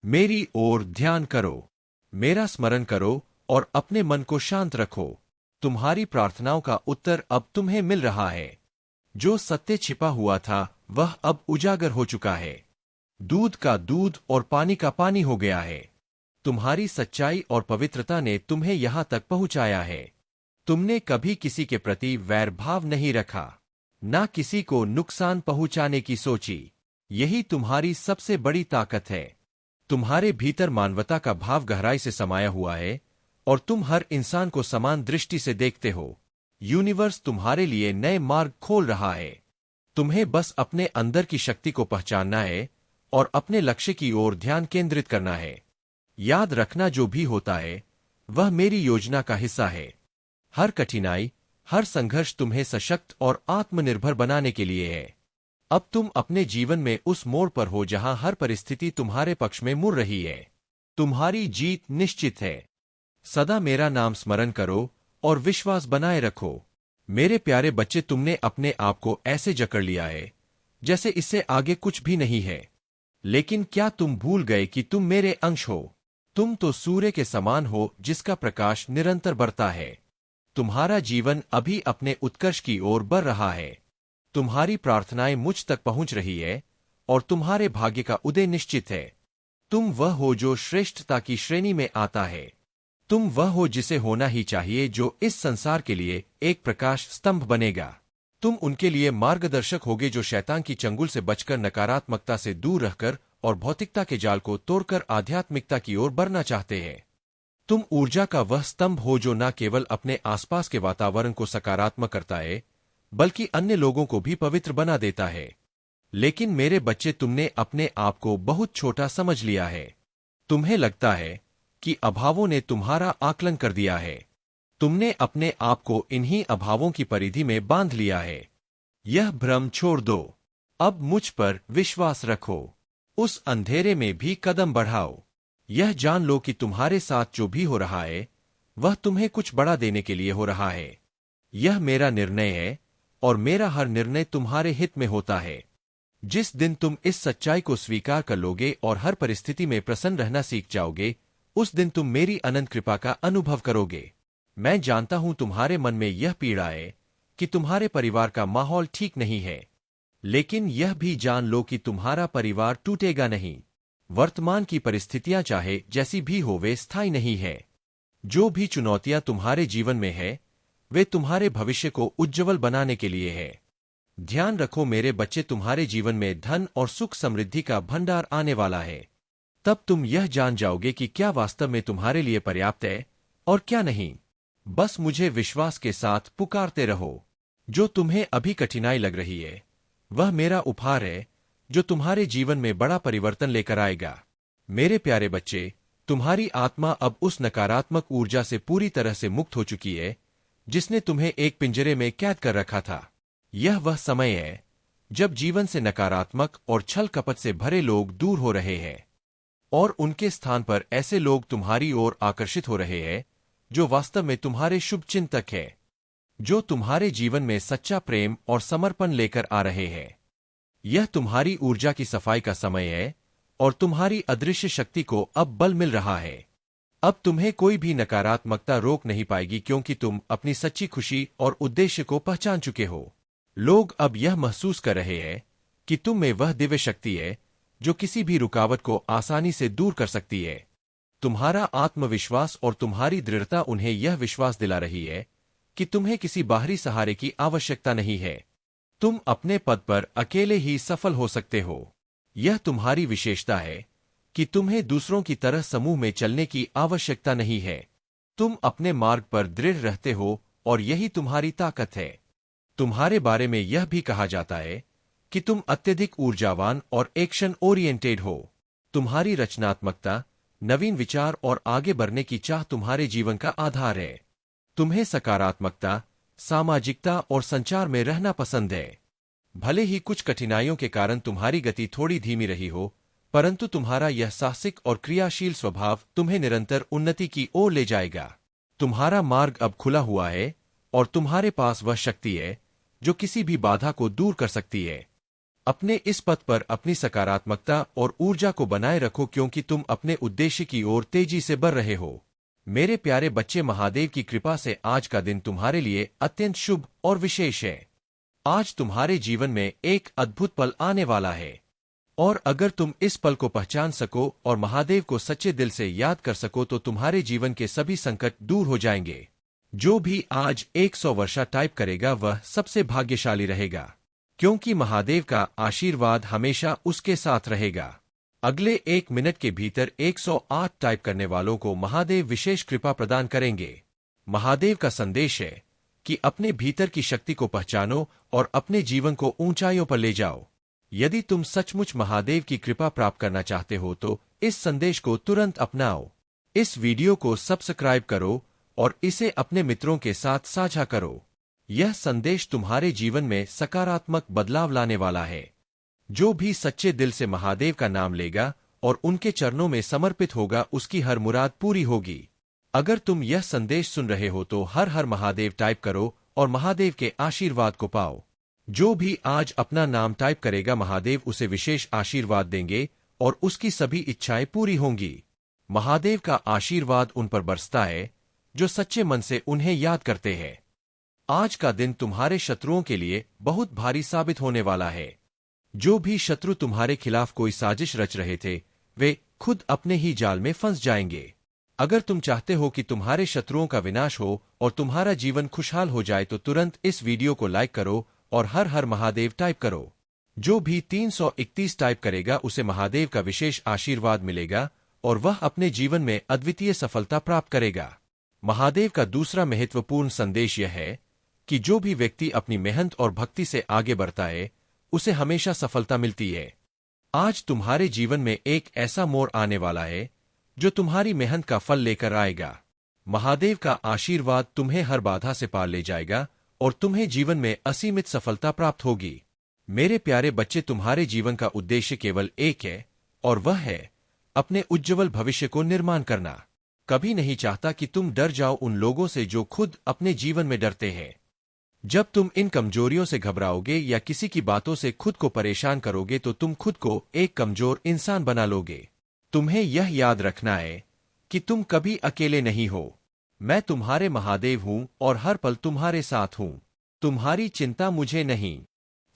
मेरी ओर ध्यान करो, मेरा स्मरण करो और अपने मन को शांत रखो। तुम्हारी प्रार्थनाओं का उत्तर अब तुम्हें मिल रहा है। जो सत्य छिपा हुआ था वह अब उजागर हो चुका है। दूध का दूध और पानी का पानी हो गया है। तुम्हारी सच्चाई और पवित्रता ने तुम्हें यहां तक पहुंचाया है। तुमने कभी किसी के प्रति वैर भाव नहीं रखा, ना किसी को नुकसान पहुंचाने की सोची। यही तुम्हारी सबसे बड़ी ताकत है। तुम्हारे भीतर मानवता का भाव गहराई से समाया हुआ है और तुम हर इंसान को समान दृष्टि से देखते हो। यूनिवर्स तुम्हारे लिए नए मार्ग खोल रहा है। तुम्हें बस अपने अंदर की शक्ति को पहचानना है और अपने लक्ष्य की ओर ध्यान केंद्रित करना है। याद रखना, जो भी होता है वह मेरी योजना का हिस्सा है। हर कठिनाई, हर संघर्ष तुम्हें सशक्त और आत्मनिर्भर बनाने के लिए है। अब तुम अपने जीवन में उस मोड़ पर हो जहां हर परिस्थिति तुम्हारे पक्ष में मुड़ रही है। तुम्हारी जीत निश्चित है। सदा मेरा नाम स्मरण करो और विश्वास बनाए रखो। मेरे प्यारे बच्चे, तुमने अपने आप को ऐसे जकड़ लिया है जैसे इससे आगे कुछ भी नहीं है। लेकिन क्या तुम भूल गए कि तुम मेरे अंश हो? तुम तो सूर्य के समान हो जिसका प्रकाश निरंतर बढ़ता है। तुम्हारा जीवन अभी अपने उत्कर्ष की ओर बढ़ रहा है। तुम्हारी प्रार्थनाएं मुझ तक पहुंच रही है और तुम्हारे भाग्य का उदय निश्चित है। तुम वह हो जो श्रेष्ठता की श्रेणी में आता है। तुम वह हो जिसे होना ही चाहिए, जो इस संसार के लिए एक प्रकाश स्तंभ बनेगा। तुम उनके लिए मार्गदर्शक होगे जो शैतान की चंगुल से बचकर, नकारात्मकता से दूर रहकर और भौतिकता के जाल को तोड़कर आध्यात्मिकता की ओर बढ़ना चाहते हैं। तुम ऊर्जा का वह स्तंभ हो जो न केवल अपने आसपास के वातावरण को सकारात्मक करता है बल्कि अन्य लोगों को भी पवित्र बना देता है। लेकिन मेरे बच्चे, तुमने अपने आप को बहुत छोटा समझ लिया है। तुम्हें लगता है कि अभावों ने तुम्हारा आकलन कर दिया है। तुमने अपने आप को इन्हीं अभावों की परिधि में बांध लिया है। यह भ्रम छोड़ दो। अब मुझ पर विश्वास रखो। उस अंधेरे में भी कदम बढ़ाओ। यह जान लो कि तुम्हारे साथ जो भी हो रहा है वह तुम्हें कुछ बड़ा देने के लिए हो रहा है। यह मेरा निर्णय है और मेरा हर निर्णय तुम्हारे हित में होता है। जिस दिन तुम इस सच्चाई को स्वीकार कर लोगे और हर परिस्थिति में प्रसन्न रहना सीख जाओगे, उस दिन तुम मेरी अनंत कृपा का अनुभव करोगे। मैं जानता हूं तुम्हारे मन में यह पीड़ा है कि तुम्हारे परिवार का माहौल ठीक नहीं है, लेकिन यह भी जान लो कि तुम्हारा परिवार टूटेगा नहीं। वर्तमान की परिस्थितियां चाहे जैसी भी हो वे स्थायी नहीं है। जो भी चुनौतियां तुम्हारे जीवन में है वे तुम्हारे भविष्य को उज्ज्वल बनाने के लिए है। ध्यान रखो मेरे बच्चे, तुम्हारे जीवन में धन और सुख समृद्धि का भंडार आने वाला है। तब तुम यह जान जाओगे कि क्या वास्तव में तुम्हारे लिए पर्याप्त है और क्या नहीं। बस मुझे विश्वास के साथ पुकारते रहो। जो तुम्हें अभी कठिनाई लग रही है वह मेरा उपहार है जो तुम्हारे जीवन में बड़ा परिवर्तन लेकर आएगा। मेरे प्यारे बच्चे, तुम्हारी आत्मा अब उस नकारात्मक ऊर्जा से पूरी तरह से मुक्त हो चुकी है जिसने तुम्हें एक पिंजरे में कैद कर रखा था। यह वह समय है जब जीवन से नकारात्मक और छल कपट से भरे लोग दूर हो रहे हैं और उनके स्थान पर ऐसे लोग तुम्हारी ओर आकर्षित हो रहे हैं जो वास्तव में तुम्हारे शुभचिंतक हैं, जो तुम्हारे जीवन में सच्चा प्रेम और समर्पण लेकर आ रहे हैं। यह तुम्हारी ऊर्जा की सफाई का समय है और तुम्हारी अदृश्य शक्ति को अब बल मिल रहा है। अब तुम्हें कोई भी नकारात्मकता रोक नहीं पाएगी क्योंकि तुम अपनी सच्ची खुशी और उद्देश्य को पहचान चुके हो। लोग अब यह महसूस कर रहे हैं कि तुम में वह दिव्य शक्ति है जो किसी भी रुकावट को आसानी से दूर कर सकती है। तुम्हारा आत्मविश्वास और तुम्हारी दृढ़ता उन्हें यह विश्वास दिला रही है कि तुम्हें किसी बाहरी सहारे की आवश्यकता नहीं है। तुम अपने पद पर अकेले ही सफल हो सकते हो। यह तुम्हारी विशेषता है कि तुम्हें दूसरों की तरह समूह में चलने की आवश्यकता नहीं है। तुम अपने मार्ग पर दृढ़ रहते हो और यही तुम्हारी ताकत है। तुम्हारे बारे में यह भी कहा जाता है कि तुम अत्यधिक ऊर्जावान और एक्शन ओरिएंटेड हो। तुम्हारी रचनात्मकता, नवीन विचार और आगे बढ़ने की चाह तुम्हारे जीवन का आधार है। तुम्हें सकारात्मकता, सामाजिकता और संचार में रहना पसंद है। भले ही कुछ कठिनाइयों के कारण तुम्हारी गति थोड़ी धीमी रही हो, परंतु तुम्हारा यह साहसिक और क्रियाशील स्वभाव तुम्हें निरंतर उन्नति की ओर ले जाएगा। तुम्हारा मार्ग अब खुला हुआ है और तुम्हारे पास वह शक्ति है जो किसी भी बाधा को दूर कर सकती है। अपने इस पथ पर अपनी सकारात्मकता और ऊर्जा को बनाए रखो, क्योंकि तुम अपने उद्देश्य की ओर तेजी से बढ़ रहे हो। मेरे प्यारे बच्चे, महादेव की कृपा से आज का दिन तुम्हारे लिए अत्यंत शुभ और विशेष है। आज तुम्हारे जीवन में एक अद्भुत पल आने वाला है, और अगर तुम इस पल को पहचान सको और महादेव को सच्चे दिल से याद कर सको तो तुम्हारे जीवन के सभी संकट दूर हो जाएंगे। जो भी आज 100 वर्षा टाइप करेगा वह सबसे भाग्यशाली रहेगा, क्योंकि महादेव का आशीर्वाद हमेशा उसके साथ रहेगा। अगले 1 मिनट के भीतर 108 टाइप करने वालों को महादेव विशेष कृपा प्रदान करेंगे। महादेव का संदेश है कि अपने भीतर की शक्ति को पहचानो और अपने जीवन को ऊंचाइयों पर ले जाओ। यदि तुम सचमुच महादेव की कृपा प्राप्त करना चाहते हो तो इस संदेश को तुरंत अपनाओ। इस वीडियो को सब्सक्राइब करो और इसे अपने मित्रों के साथ साझा करो। यह संदेश तुम्हारे जीवन में सकारात्मक बदलाव लाने वाला है। जो भी सच्चे दिल से महादेव का नाम लेगा और उनके चरणों में समर्पित होगा, उसकी हर मुराद पूरी होगी। अगर तुम यह संदेश सुन रहे हो तो हर हर महादेव टाइप करो और महादेव के आशीर्वाद को पाओ। जो भी आज अपना नाम टाइप करेगा, महादेव उसे विशेष आशीर्वाद देंगे और उसकी सभी इच्छाएं पूरी होंगी। महादेव का आशीर्वाद उन पर बरसता है जो सच्चे मन से उन्हें याद करते हैं। आज का दिन तुम्हारे शत्रुओं के लिए बहुत भारी साबित होने वाला है। जो भी शत्रु तुम्हारे खिलाफ कोई साजिश रच रहे थे, वे खुद अपने ही जाल में फंस जाएंगे। अगर तुम चाहते हो कि तुम्हारे शत्रुओं का विनाश हो और तुम्हारा जीवन खुशहाल हो जाए तो तुरंत इस वीडियो को लाइक करो और हर हर महादेव टाइप करो। जो भी 331 टाइप करेगा उसे महादेव का विशेष आशीर्वाद मिलेगा और वह अपने जीवन में अद्वितीय सफलता प्राप्त करेगा। महादेव का दूसरा महत्वपूर्ण संदेश यह है कि जो भी व्यक्ति अपनी मेहनत और भक्ति से आगे बढ़ता है, उसे हमेशा सफलता मिलती है। आज तुम्हारे जीवन में एक ऐसा मोड़ आने वाला है जो तुम्हारी मेहनत का फल लेकर आएगा। महादेव का आशीर्वाद तुम्हें हर बाधा से पार ले जाएगा और तुम्हें जीवन में असीमित सफलता प्राप्त होगी। मेरे प्यारे बच्चे, तुम्हारे जीवन का उद्देश्य केवल एक है और वह है अपने उज्ज्वल भविष्य को निर्माण करना। कभी नहीं चाहता कि तुम डर जाओ उन लोगों से जो खुद अपने जीवन में डरते हैं। जब तुम इन कमजोरियों से घबराओगे या किसी की बातों से खुद को परेशान करोगे तो तुम खुद को एक कमजोर इंसान बना लोगे। तुम्हें यह याद रखना है कि तुम कभी अकेले नहीं हो। मैं तुम्हारे महादेव हूं और हर पल तुम्हारे साथ हूं। तुम्हारी चिंता मुझे नहीं,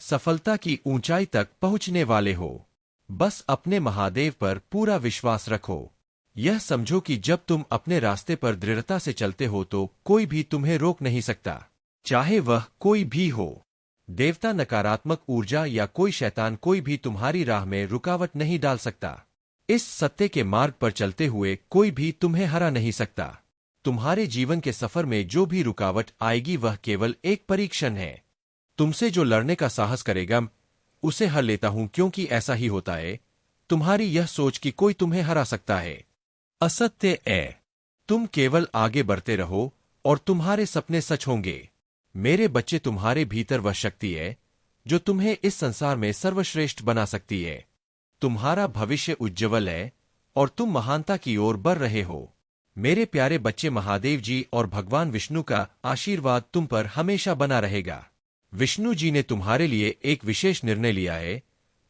सफलता की ऊंचाई तक पहुंचने वाले हो। बस अपने महादेव पर पूरा विश्वास रखो। यह समझो कि जब तुम अपने रास्ते पर दृढ़ता से चलते हो तो कोई भी तुम्हें रोक नहीं सकता, चाहे वह कोई भी हो। देवता, नकारात्मक ऊर्जा या कोई शैतान, कोई भी तुम्हारी राह में रुकावट नहीं डाल सकता। इस सत्य के मार्ग पर चलते हुए कोई भी तुम्हें हरा नहीं सकता। तुम्हारे जीवन के सफर में जो भी रुकावट आएगी वह केवल एक परीक्षण है। तुमसे जो लड़ने का साहस करेगा उसे हर लेता हूं, क्योंकि ऐसा ही होता है। तुम्हारी यह सोच कि कोई तुम्हें हरा सकता है असत्य है। तुम केवल आगे बढ़ते रहो और तुम्हारे सपने सच होंगे। मेरे बच्चे, तुम्हारे भीतर वह शक्ति है जो तुम्हें इस संसार में सर्वश्रेष्ठ बना सकती है। तुम्हारा भविष्य उज्ज्वल है और तुम महानता की ओर बढ़ रहे हो। मेरे प्यारे बच्चे, महादेव जी और भगवान विष्णु का आशीर्वाद तुम पर हमेशा बना रहेगा। विष्णु जी ने तुम्हारे लिए एक विशेष निर्णय लिया है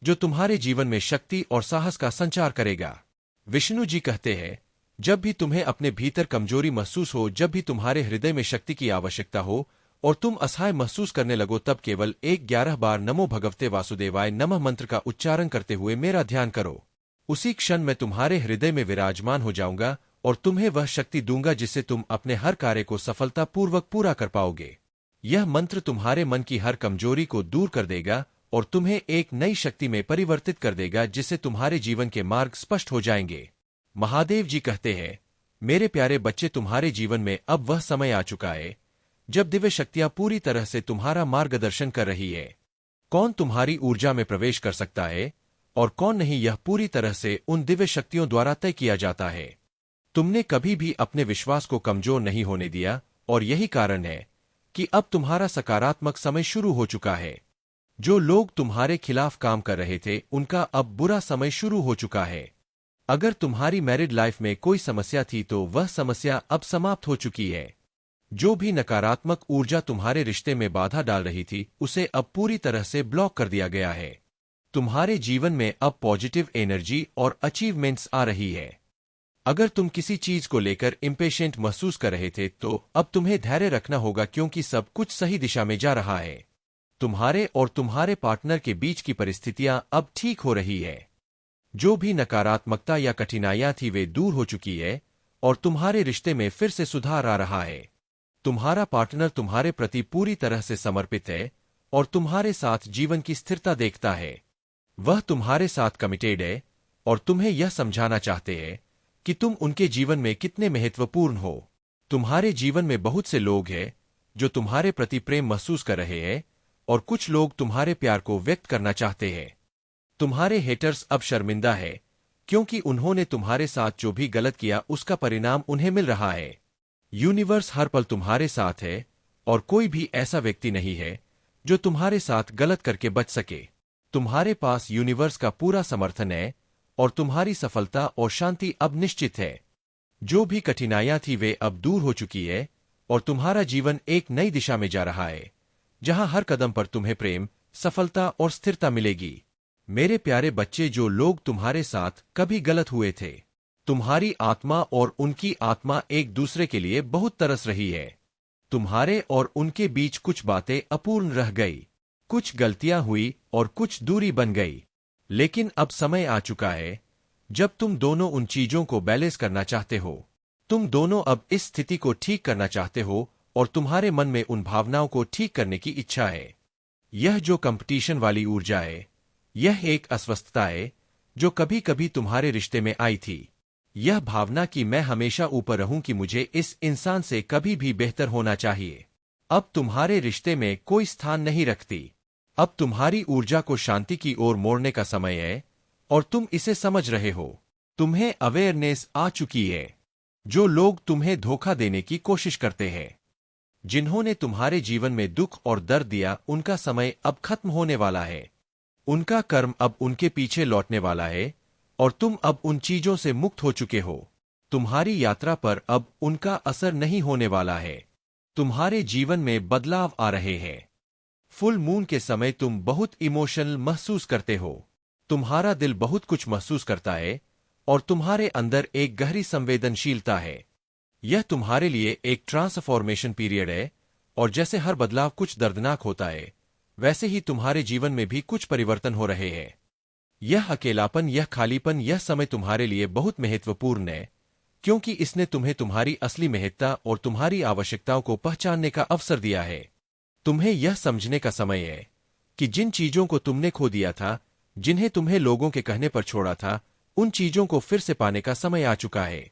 जो तुम्हारे जीवन में शक्ति और साहस का संचार करेगा। विष्णु जी कहते हैं, जब भी तुम्हें अपने भीतर कमजोरी महसूस हो, जब भी तुम्हारे हृदय में शक्ति की आवश्यकता हो और तुम असहाय महसूस करने लगो, तब केवल 11 बार नमो भगवते वासुदेवाय नमः मंत्र का उच्चारण करते हुए मेरा ध्यान करो। उसी क्षण मैं तुम्हारे हृदय में विराजमान हो जाऊंगा और तुम्हें वह शक्ति दूंगा जिससे तुम अपने हर कार्य को सफलतापूर्वक पूरा कर पाओगे। यह मंत्र तुम्हारे मन की हर कमजोरी को दूर कर देगा और तुम्हें एक नई शक्ति में परिवर्तित कर देगा, जिससे तुम्हारे जीवन के मार्ग स्पष्ट हो जाएंगे। महादेव जी कहते हैं, मेरे प्यारे बच्चे, तुम्हारे जीवन में अब वह समय आ चुका है जब दिव्य शक्तियां पूरी तरह से तुम्हारा मार्गदर्शन कर रही है। कौन तुम्हारी ऊर्जा में प्रवेश कर सकता है और कौन नहीं, यह पूरी तरह से उन दिव्य शक्तियों द्वारा तय किया जाता है। तुमने कभी भी अपने विश्वास को कमजोर नहीं होने दिया, और यही कारण है कि अब तुम्हारा सकारात्मक समय शुरू हो चुका है। जो लोग तुम्हारे खिलाफ काम कर रहे थे, उनका अब बुरा समय शुरू हो चुका है। अगर तुम्हारी मैरिड लाइफ में कोई समस्या थी तो वह समस्या अब समाप्त हो चुकी है। जो भी नकारात्मक ऊर्जा तुम्हारे रिश्ते में बाधा डाल रही थी, उसे अब पूरी तरह से ब्लॉक कर दिया गया है। तुम्हारे जीवन में अब पॉजिटिव एनर्जी और अचीवमेंट्स आ रही है। अगर तुम किसी चीज को लेकर इम्पेशेंट महसूस कर रहे थे, तो अब तुम्हें धैर्य रखना होगा, क्योंकि सब कुछ सही दिशा में जा रहा है। तुम्हारे और तुम्हारे पार्टनर के बीच की परिस्थितियां अब ठीक हो रही है। जो भी नकारात्मकता या कठिनाइयां थी, वे दूर हो चुकी है और तुम्हारे रिश्ते में फिर से सुधार आ रहा है। तुम्हारा पार्टनर तुम्हारे प्रति पूरी तरह से समर्पित है और तुम्हारे साथ जीवन की स्थिरता देखता है। वह तुम्हारे साथ कमिटेड है और तुम्हें यह समझाना चाहते हैं कि तुम उनके जीवन में कितने महत्वपूर्ण हो। तुम्हारे जीवन में बहुत से लोग हैं जो तुम्हारे प्रति प्रेम महसूस कर रहे हैं, और कुछ लोग तुम्हारे प्यार को व्यक्त करना चाहते हैं। तुम्हारे हेटर्स अब शर्मिंदा है, क्योंकि उन्होंने तुम्हारे साथ जो भी गलत किया, उसका परिणाम उन्हें मिल रहा है। यूनिवर्स हर पल तुम्हारे साथ है, और कोई भी ऐसा व्यक्ति नहीं है जो तुम्हारे साथ गलत करके बच सके। तुम्हारे पास यूनिवर्स का पूरा समर्थन है, और तुम्हारी सफलता और शांति अब निश्चित है। जो भी कठिनाइयां थी, वे अब दूर हो चुकी है, और तुम्हारा जीवन एक नई दिशा में जा रहा है, जहां हर कदम पर तुम्हें प्रेम, सफलता और स्थिरता मिलेगी। मेरे प्यारे बच्चे, जो लोग तुम्हारे साथ कभी गलत हुए थे, तुम्हारी आत्मा और उनकी आत्मा एक दूसरे के लिए बहुत तरस रही है। तुम्हारे और उनके बीच कुछ बातें अपूर्ण रह गई, कुछ गलतियां हुई और कुछ दूरी बन गई। लेकिन अब समय आ चुका है जब तुम दोनों उन चीजों को बैलेंस करना चाहते हो। तुम दोनों अब इस स्थिति को ठीक करना चाहते हो, और तुम्हारे मन में उन भावनाओं को ठीक करने की इच्छा है। यह जो कंपटीशन वाली ऊर्जा है, यह एक अस्वस्थता है जो कभी कभी तुम्हारे रिश्ते में आई थी। यह भावना कि मैं हमेशा ऊपर रहूं, कि मुझे इस इंसान से कभी भी बेहतर होना चाहिए, अब तुम्हारे रिश्ते में कोई स्थान नहीं रखती। अब तुम्हारी ऊर्जा को शांति की ओर मोड़ने का समय है, और तुम इसे समझ रहे हो। तुम्हें अवेयरनेस आ चुकी है। जो लोग तुम्हें धोखा देने की कोशिश करते हैं, जिन्होंने तुम्हारे जीवन में दुख और दर्द दिया, उनका समय अब खत्म होने वाला है। उनका कर्म अब उनके पीछे लौटने वाला है, और तुम अब उन चीजों से मुक्त हो चुके हो। तुम्हारी यात्रा पर अब उनका असर नहीं होने वाला है। तुम्हारे जीवन में बदलाव आ रहे हैं। फुल मून के समय तुम बहुत इमोशनल महसूस करते हो। तुम्हारा दिल बहुत कुछ महसूस करता है, और तुम्हारे अंदर एक गहरी संवेदनशीलता है। यह तुम्हारे लिए एक ट्रांसफॉर्मेशन पीरियड है, और जैसे हर बदलाव कुछ दर्दनाक होता है, वैसे ही तुम्हारे जीवन में भी कुछ परिवर्तन हो रहे हैं। यह अकेलापन, यह खालीपन, यह समय तुम्हारे लिए बहुत महत्वपूर्ण है, क्योंकि इसने तुम्हें तुम्हारी असली महत्ता और तुम्हारी आवश्यकताओं को पहचानने का अवसर दिया है। तुम्हें यह समझने का समय है कि जिन चीजों को तुमने खो दिया था, जिन्हें तुम्हें लोगों के कहने पर छोड़ा था, उन चीजों को फिर से पाने का समय आ चुका है।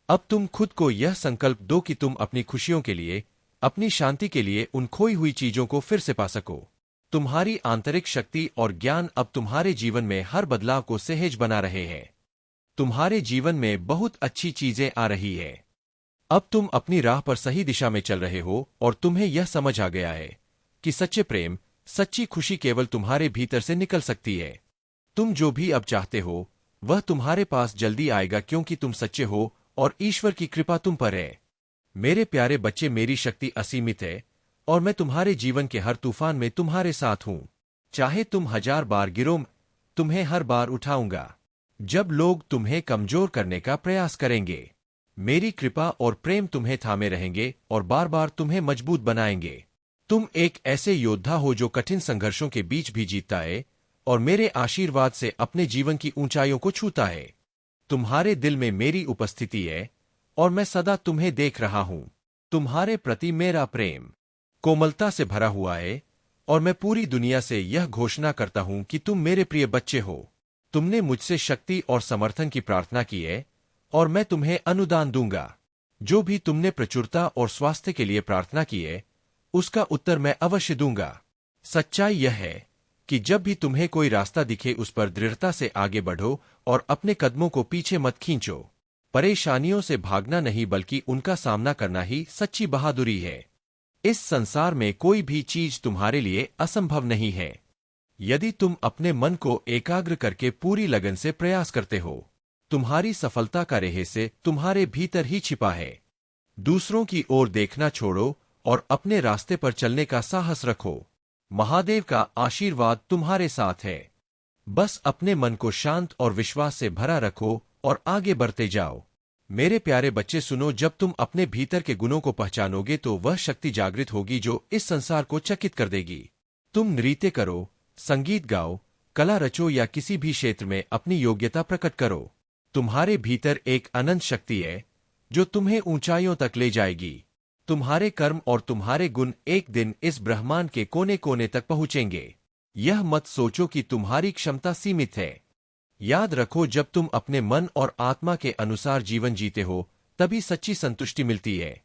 अब तुम खुद को यह संकल्प दो कि तुम अपनी खुशियों के लिए, अपनी शांति के लिए उन खोई हुई चीजों को फिर से पा सको। तुम्हारी आंतरिक शक्ति और ज्ञान अब तुम्हारे जीवन में हर बदलाव को सहज बना रहे हैं। तुम्हारे जीवन में बहुत अच्छी चीजें आ रही है। अब तुम अपनी राह पर सही दिशा में चल रहे हो, और तुम्हें यह समझ आ गया है कि सच्चे प्रेम, सच्ची खुशी केवल तुम्हारे भीतर से निकल सकती है। तुम जो भी अब चाहते हो, वह तुम्हारे पास जल्दी आएगा, क्योंकि तुम सच्चे हो और ईश्वर की कृपा तुम पर है। मेरे प्यारे बच्चे, मेरी शक्ति असीमित है, और मैं तुम्हारे जीवन के हर तूफान में तुम्हारे साथ हूं। चाहे तुम 1000 बार गिरो, तुम्हें हर बार उठाऊंगा। जब लोग तुम्हें कमजोर करने का प्रयास करेंगे, मेरी कृपा और प्रेम तुम्हें थामे रहेंगे और बार बार तुम्हें मजबूत बनाएंगे। तुम एक ऐसे योद्धा हो जो कठिन संघर्षों के बीच भी जीतता है, और मेरे आशीर्वाद से अपने जीवन की ऊंचाइयों को छूता है। तुम्हारे दिल में मेरी उपस्थिति है, और मैं सदा तुम्हें देख रहा हूं। तुम्हारे प्रति मेरा प्रेम कोमलता से भरा हुआ है, और मैं पूरी दुनिया से यह घोषणा करता हूं कि तुम मेरे प्रिय बच्चे हो। तुमने मुझसे शक्ति और समर्थन की प्रार्थना की है, और मैं तुम्हें अनुदान दूंगा। जो भी तुमने प्रचुरता और स्वास्थ्य के लिए प्रार्थना की है, उसका उत्तर मैं अवश्य दूंगा। सच्चाई यह है कि जब भी तुम्हें कोई रास्ता दिखे उस पर दृढ़ता से आगे बढ़ो और अपने कदमों को पीछे मत खींचो। परेशानियों से भागना नहीं बल्कि उनका सामना करना ही सच्ची बहादुरी है। इस संसार में कोई भी चीज तुम्हारे लिए असंभव नहीं है, यदि तुम अपने मन को एकाग्र करके पूरी लगन से प्रयास करते हो। तुम्हारी सफलता का रहस्य तुम्हारे भीतर ही छिपा है। दूसरों की ओर देखना छोड़ो और अपने रास्ते पर चलने का साहस रखो। महादेव का आशीर्वाद तुम्हारे साथ है। बस अपने मन को शांत और विश्वास से भरा रखो और आगे बढ़ते जाओ। मेरे प्यारे बच्चे सुनो, जब तुम अपने भीतर के गुणों को पहचानोगे तो वह शक्ति जागृत होगी जो इस संसार को चकित कर देगी। तुम नृत्य करो, संगीत गाओ, कला रचो या किसी भी क्षेत्र में अपनी योग्यता प्रकट करो। तुम्हारे भीतर एक अनंत शक्ति है जो तुम्हें ऊंचाइयों तक ले जाएगी। तुम्हारे कर्म और तुम्हारे गुण एक दिन इस ब्रह्मांड के कोने कोने तक पहुंचेंगे। यह मत सोचो कि तुम्हारी क्षमता सीमित है। याद रखो, जब तुम अपने मन और आत्मा के अनुसार जीवन जीते हो तभी सच्ची संतुष्टि मिलती है।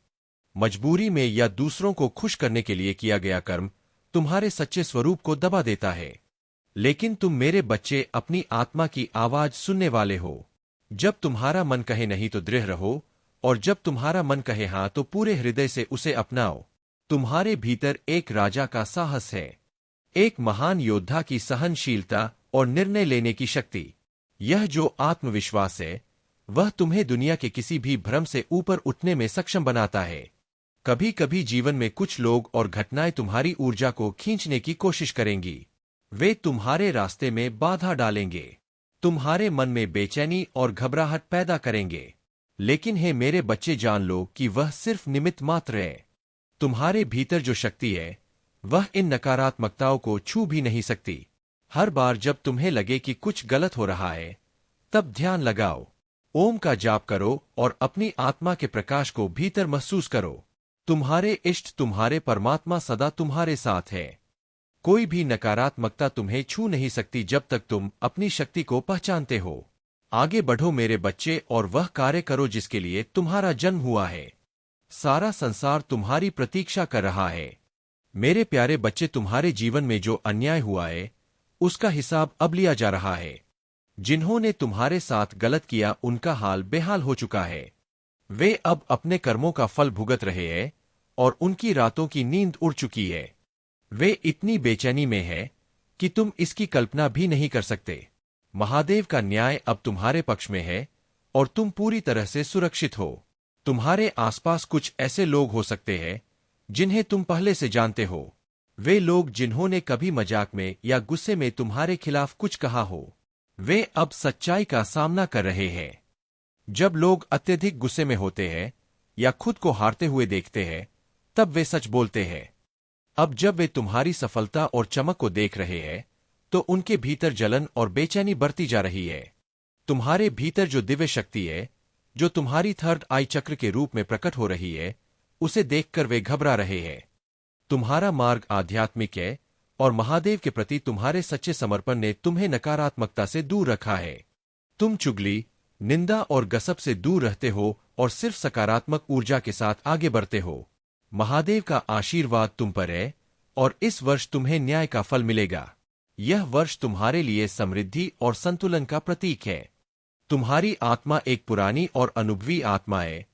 मजबूरी में या दूसरों को खुश करने के लिए किया गया कर्म तुम्हारे सच्चे स्वरूप को दबा देता है। लेकिन तुम मेरे बच्चे अपनी आत्मा की आवाज सुनने वाले हो। जब तुम्हारा मन कहे नहीं तो दृढ़ रहो, और जब तुम्हारा मन कहे हाँ तो पूरे हृदय से उसे अपनाओ। तुम्हारे भीतर एक राजा का साहस है, एक महान योद्धा की सहनशीलता और निर्णय लेने की शक्ति। यह जो आत्मविश्वास है वह तुम्हें दुनिया के किसी भी भ्रम से ऊपर उठने में सक्षम बनाता है। कभी कभी जीवन में कुछ लोग और घटनाएं तुम्हारी ऊर्जा को खींचने की कोशिश करेंगी। वे तुम्हारे रास्ते में बाधा डालेंगे, तुम्हारे मन में बेचैनी और घबराहट पैदा करेंगे। लेकिन हे मेरे बच्चे, जान लो कि वह सिर्फ निमित्त मात्र है। तुम्हारे भीतर जो शक्ति है वह इन नकारात्मकताओं को छू भी नहीं सकती। हर बार जब तुम्हें लगे कि कुछ गलत हो रहा है तब ध्यान लगाओ, ओम का जाप करो और अपनी आत्मा के प्रकाश को भीतर महसूस करो। तुम्हारे इष्ट, तुम्हारे परमात्मा सदा तुम्हारे साथ है। कोई भी नकारात्मकता तुम्हें छू नहीं सकती जब तक तुम अपनी शक्ति को पहचानते हो। आगे बढ़ो मेरे बच्चे और वह कार्य करो जिसके लिए तुम्हारा जन्म हुआ है। सारा संसार तुम्हारी प्रतीक्षा कर रहा है। मेरे प्यारे बच्चे, तुम्हारे जीवन में जो अन्याय हुआ है उसका हिसाब अब लिया जा रहा है। जिन्होंने तुम्हारे साथ गलत किया उनका हाल बेहाल हो चुका है। वे अब अपने कर्मों का फल भुगत रहे हैं और उनकी रातों की नींद उड़ चुकी है। वे इतनी बेचैनी में है कि तुम इसकी कल्पना भी नहीं कर सकते। महादेव का न्याय अब तुम्हारे पक्ष में है और तुम पूरी तरह से सुरक्षित हो। तुम्हारे आसपास कुछ ऐसे लोग हो सकते हैं जिन्हें तुम पहले से जानते हो। वे लोग जिन्होंने कभी मजाक में या गुस्से में तुम्हारे खिलाफ कुछ कहा हो, वे अब सच्चाई का सामना कर रहे हैं। जब लोग अत्यधिक गुस्से में होते हैं या खुद को हारते हुए देखते हैं तब वे सच बोलते हैं। अब जब वे तुम्हारी सफलता और चमक को देख रहे हैं तो उनके भीतर जलन और बेचैनी बढ़ती जा रही है। तुम्हारे भीतर जो दिव्य शक्ति है, जो तुम्हारी थर्ड आई चक्र के रूप में प्रकट हो रही है, उसे देखकर वे घबरा रहे हैं। तुम्हारा मार्ग आध्यात्मिक है और महादेव के प्रति तुम्हारे सच्चे समर्पण ने तुम्हें नकारात्मकता से दूर रखा है। तुम चुगली, निंदा और गसब से दूर रहते हो और सिर्फ सकारात्मक ऊर्जा के साथ आगे बढ़ते हो। महादेव का आशीर्वाद तुम पर है और इस वर्ष तुम्हें न्याय का फल मिलेगा। यह वर्ष तुम्हारे लिए समृद्धि और संतुलन का प्रतीक है। तुम्हारी आत्मा एक पुरानी और अनुभवी आत्मा है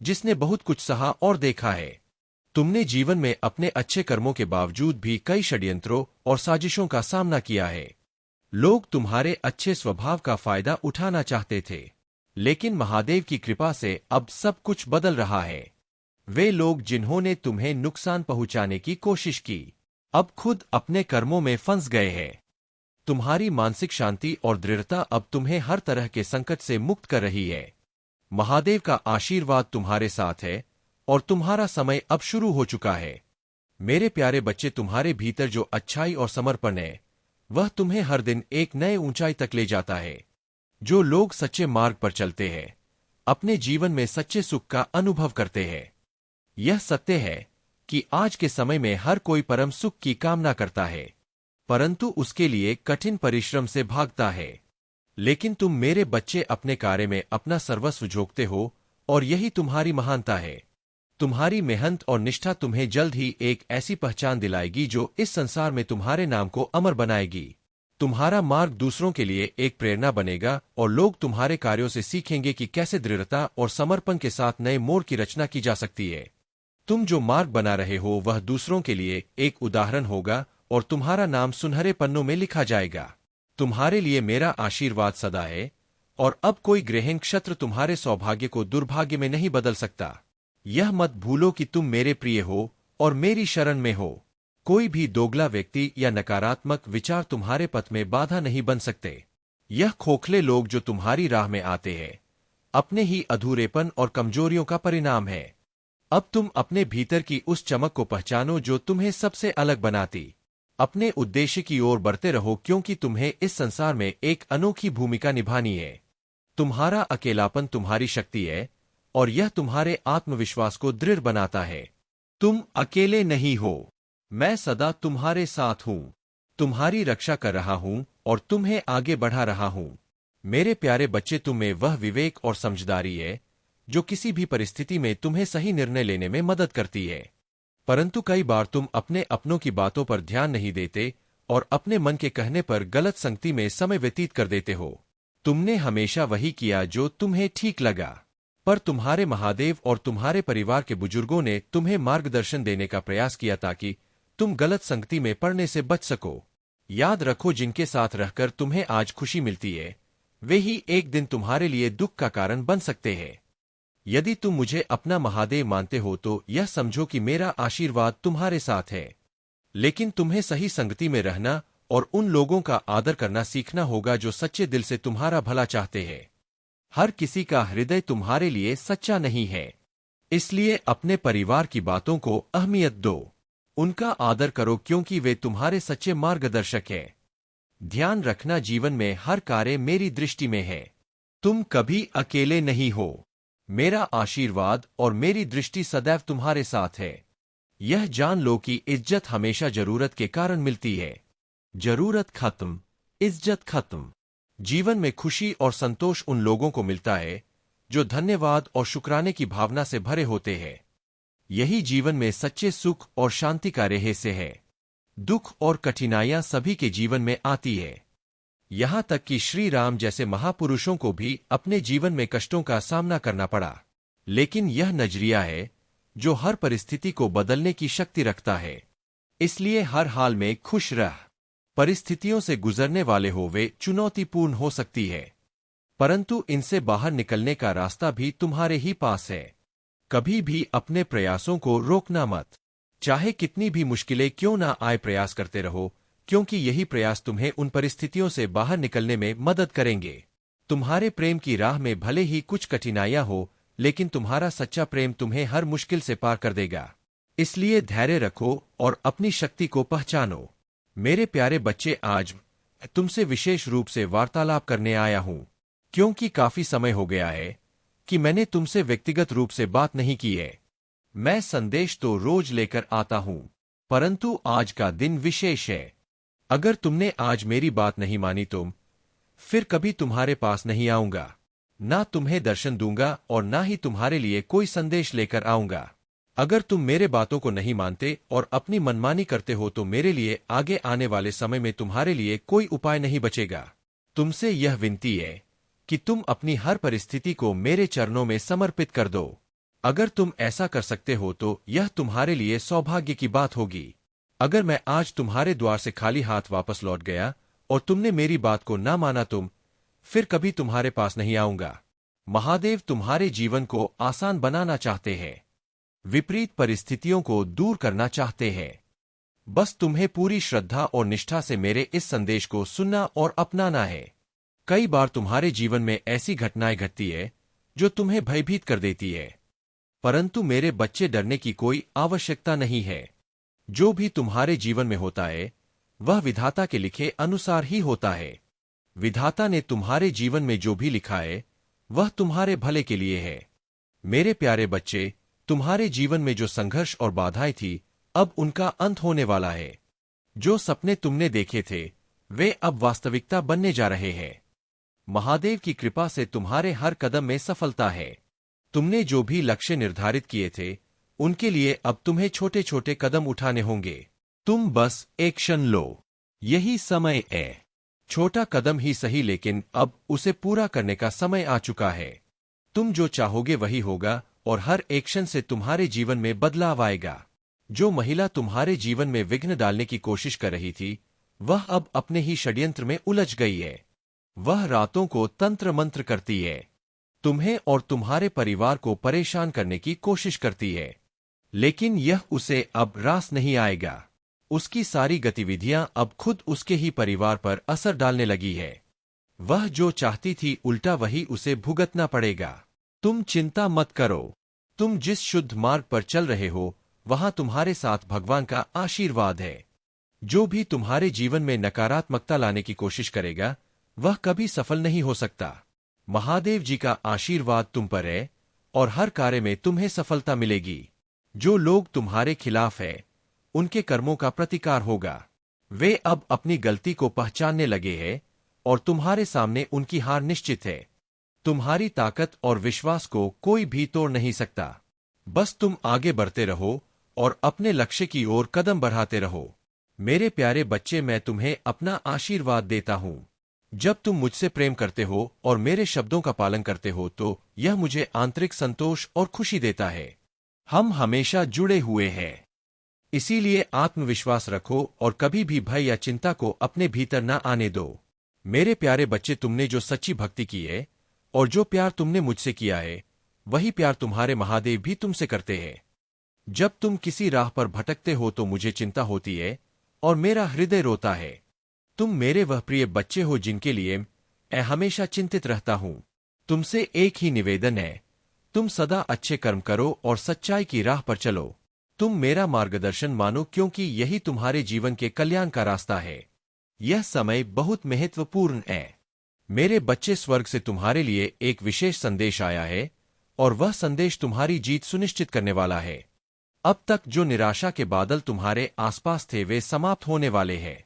जिसने बहुत कुछ सहा और देखा है। तुमने जीवन में अपने अच्छे कर्मों के बावजूद भी कई षड्यंत्रों और साजिशों का सामना किया है। लोग तुम्हारे अच्छे स्वभाव का फायदा उठाना चाहते थे, लेकिन महादेव की कृपा से अब सब कुछ बदल रहा है। वे लोग जिन्होंने तुम्हें नुकसान पहुंचाने की कोशिश की अब खुद अपने कर्मों में फंस गए हैं। तुम्हारी मानसिक शांति और दृढ़ता अब तुम्हें हर तरह के संकट से मुक्त कर रही है। महादेव का आशीर्वाद तुम्हारे साथ है और तुम्हारा समय अब शुरू हो चुका है। मेरे प्यारे बच्चे, तुम्हारे भीतर जो अच्छाई और समर्पण है वह तुम्हें हर दिन एक नए ऊंचाई तक ले जाता है। जो लोग सच्चे मार्ग पर चलते हैं अपने जीवन में सच्चे सुख का अनुभव करते हैं। यह सत्य है कि आज के समय में हर कोई परम सुख की कामना करता है, परंतु उसके लिए कठिन परिश्रम से भागता है। लेकिन तुम मेरे बच्चे अपने कार्य में अपना सर्वस्व झोंकते हो और यही तुम्हारी महानता है। तुम्हारी मेहनत और निष्ठा तुम्हें जल्द ही एक ऐसी पहचान दिलाएगी जो इस संसार में तुम्हारे नाम को अमर बनाएगी। तुम्हारा मार्ग दूसरों के लिए एक प्रेरणा बनेगा और लोग तुम्हारे कार्यों से सीखेंगे कि कैसे दृढ़ता और समर्पण के साथ नए मोड़ की रचना की जा सकती है। तुम जो मार्ग बना रहे हो वह दूसरों के लिए एक उदाहरण होगा और तुम्हारा नाम सुनहरे पन्नों में लिखा जाएगा। तुम्हारे लिए मेरा आशीर्वाद सदा है और अब कोई ग्रह नक्षत्र तुम्हारे सौभाग्य को दुर्भाग्य में नहीं बदल सकता। यह मत भूलो कि तुम मेरे प्रिय हो और मेरी शरण में हो। कोई भी दोगला व्यक्ति या नकारात्मक विचार तुम्हारे पथ में बाधा नहीं बन सकते। यह खोखले लोग जो तुम्हारी राह में आते हैं अपने ही अधूरेपन और कमजोरियों का परिणाम है। अब तुम अपने भीतर की उस चमक को पहचानो जो तुम्हें सबसे अलग बनाती। अपने उद्देश्य की ओर बढ़ते रहो क्योंकि तुम्हें इस संसार में एक अनोखी भूमिका निभानी है। तुम्हारा अकेलापन तुम्हारी शक्ति है और यह तुम्हारे आत्मविश्वास को दृढ़ बनाता है। तुम अकेले नहीं हो, मैं सदा तुम्हारे साथ हूं, तुम्हारी रक्षा कर रहा हूं और तुम्हें आगे बढ़ा रहा हूं। मेरे प्यारे बच्चे, तुम्हें वह विवेक और समझदारी है जो किसी भी परिस्थिति में तुम्हें सही निर्णय लेने में मदद करती है। परंतु कई बार तुम अपने अपनों की बातों पर ध्यान नहीं देते और अपने मन के कहने पर गलत संगति में समय व्यतीत कर देते हो। तुमने हमेशा वही किया जो तुम्हें ठीक लगा, पर तुम्हारे महादेव और तुम्हारे परिवार के बुजुर्गों ने तुम्हें मार्गदर्शन देने का प्रयास किया ताकि तुम गलत संगति में पड़ने से बच सको। याद रखो, जिनके साथ रहकर तुम्हें आज खुशी मिलती है वे ही एक दिन तुम्हारे लिए दुख का कारण बन सकते हैं। यदि तुम मुझे अपना महादेव मानते हो तो यह समझो कि मेरा आशीर्वाद तुम्हारे साथ है। लेकिन तुम्हें सही संगति में रहना और उन लोगों का आदर करना सीखना होगा जो सच्चे दिल से तुम्हारा भला चाहते हैं। हर किसी का हृदय तुम्हारे लिए सच्चा नहीं है, इसलिए अपने परिवार की बातों को अहमियत दो, उनका आदर करो क्योंकि वे तुम्हारे सच्चे मार्गदर्शक हैं। ध्यान रखना, जीवन में हर कार्य मेरी दृष्टि में है। तुम कभी अकेले नहीं हो। मेरा आशीर्वाद और मेरी दृष्टि सदैव तुम्हारे साथ है। यह जान लो कि इज्जत हमेशा जरूरत के कारण मिलती है। जरूरत खत्म, इज्जत खत्म। जीवन में खुशी और संतोष उन लोगों को मिलता है जो धन्यवाद और शुक्राने की भावना से भरे होते हैं। यही जीवन में सच्चे सुख और शांति का रहस्य है। दुख और कठिनाइयां सभी के जीवन में आती है। यहां तक कि श्री राम जैसे महापुरुषों को भी अपने जीवन में कष्टों का सामना करना पड़ा। लेकिन यह नजरिया है जो हर परिस्थिति को बदलने की शक्ति रखता है। इसलिए हर हाल में खुश रह। परिस्थितियों से गुजरने वाले हो वे चुनौतीपूर्ण हो सकती है, परंतु इनसे बाहर निकलने का रास्ता भी तुम्हारे ही पास है। कभी भी अपने प्रयासों को रोकना मत। चाहे कितनी भी मुश्किलें क्यों ना आए, प्रयास करते रहो क्योंकि यही प्रयास तुम्हें उन परिस्थितियों से बाहर निकलने में मदद करेंगे। तुम्हारे प्रेम की राह में भले ही कुछ कठिनाइयां हो, लेकिन तुम्हारा सच्चा प्रेम तुम्हें हर मुश्किल से पार कर देगा। इसलिए धैर्य रखो और अपनी शक्ति को पहचानो। मेरे प्यारे बच्चे, आज तुमसे विशेष रूप से वार्तालाप करने आया हूं क्योंकि काफी समय हो गया है कि मैंने तुमसे व्यक्तिगत रूप से बात नहीं की है। मैं संदेश तो रोज लेकर आता हूं, परंतु आज का दिन विशेष है। अगर तुमने आज मेरी बात नहीं मानी तो फिर कभी तुम्हारे पास नहीं आऊंगा, ना तुम्हें दर्शन दूंगा और ना ही तुम्हारे लिए कोई संदेश लेकर आऊंगा। अगर तुम मेरे बातों को नहीं मानते और अपनी मनमानी करते हो तो मेरे लिए आगे आने वाले समय में तुम्हारे लिए कोई उपाय नहीं बचेगा। तुमसे यह विनती है कि तुम अपनी हर परिस्थिति को मेरे चरणों में समर्पित कर दो। अगर तुम ऐसा कर सकते हो तो यह तुम्हारे लिए सौभाग्य की बात होगी। अगर मैं आज तुम्हारे द्वार से खाली हाथ वापस लौट गया और तुमने मेरी बात को ना माना तुम फिर कभी तुम्हारे पास नहीं आऊंगा। महादेव तुम्हारे जीवन को आसान बनाना चाहते हैं, विपरीत परिस्थितियों को दूर करना चाहते हैं। बस तुम्हें पूरी श्रद्धा और निष्ठा से मेरे इस संदेश को सुनना और अपनाना है। कई बार तुम्हारे जीवन में ऐसी घटनाएं घटती है जो तुम्हें भयभीत कर देती है, परंतु मेरे बच्चे, डरने की कोई आवश्यकता नहीं है। जो भी तुम्हारे जीवन में होता है वह विधाता के लिखे अनुसार ही होता है। विधाता ने तुम्हारे जीवन में जो भी लिखा है वह तुम्हारे भले के लिए है। मेरे प्यारे बच्चे, तुम्हारे जीवन में जो संघर्ष और बाधाएं थी अब उनका अंत होने वाला है। जो सपने तुमने देखे थे वे अब वास्तविकता बनने जा रहे हैं। महादेव की कृपा से तुम्हारे हर कदम में सफलता है। तुमने जो भी लक्ष्य निर्धारित किए थे उनके लिए अब तुम्हें छोटे छोटे कदम उठाने होंगे। तुम बस एक्शन लो। यही समय है। छोटा कदम ही सही, लेकिन अब उसे पूरा करने का समय आ चुका है। तुम जो चाहोगे वही होगा और हर एक्शन से तुम्हारे जीवन में बदलाव आएगा। जो महिला तुम्हारे जीवन में विघ्न डालने की कोशिश कर रही थी, वह अब अपने ही षड्यंत्र में उलझ गई है। वह रातों को तंत्र मंत्र करती है, तुम्हें और तुम्हारे परिवार को परेशान करने की कोशिश करती है, लेकिन यह उसे अब रास नहीं आएगा। उसकी सारी गतिविधियां अब खुद उसके ही परिवार पर असर डालने लगी है। वह जो चाहती थी उल्टा वही उसे भुगतना पड़ेगा। तुम चिंता मत करो। तुम जिस शुद्ध मार्ग पर चल रहे हो वहां तुम्हारे साथ भगवान का आशीर्वाद है। जो भी तुम्हारे जीवन में नकारात्मकता लाने की कोशिश करेगा वह कभी सफल नहीं हो सकता। महादेव जी का आशीर्वाद तुम पर है और हर कार्य में तुम्हें सफलता मिलेगी। जो लोग तुम्हारे खिलाफ है उनके कर्मों का प्रतिकार होगा। वे अब अपनी गलती को पहचानने लगे हैं और तुम्हारे सामने उनकी हार निश्चित है। तुम्हारी ताकत और विश्वास को कोई भी तोड़ नहीं सकता। बस तुम आगे बढ़ते रहो और अपने लक्ष्य की ओर कदम बढ़ाते रहो। मेरे प्यारे बच्चे, मैं तुम्हें अपना आशीर्वाद देता हूँ। जब तुम मुझसे प्रेम करते हो और मेरे शब्दों का पालन करते हो तो यह मुझे आंतरिक संतोष और खुशी देता है। हम हमेशा जुड़े हुए हैं, इसीलिए आत्मविश्वास रखो और कभी भी भय या चिंता को अपने भीतर न आने दो। मेरे प्यारे बच्चे, तुमने जो सच्ची भक्ति की है और जो प्यार तुमने मुझसे किया है वही प्यार तुम्हारे महादेव भी तुमसे करते हैं। जब तुम किसी राह पर भटकते हो तो मुझे चिंता होती है और मेरा हृदय रोता है। तुम मेरे वह प्रिय बच्चे हो जिनके लिए मैं हमेशा चिंतित रहता हूं। तुमसे एक ही निवेदन है, तुम सदा अच्छे कर्म करो और सच्चाई की राह पर चलो। तुम मेरा मार्गदर्शन मानो, क्योंकि यही तुम्हारे जीवन के कल्याण का रास्ता है। यह समय बहुत महत्वपूर्ण है। मेरे बच्चे, स्वर्ग से तुम्हारे लिए एक विशेष संदेश आया है और वह संदेश तुम्हारी जीत सुनिश्चित करने वाला है। अब तक जो निराशा के बादल तुम्हारे आसपास थे वे समाप्त होने वाले हैं।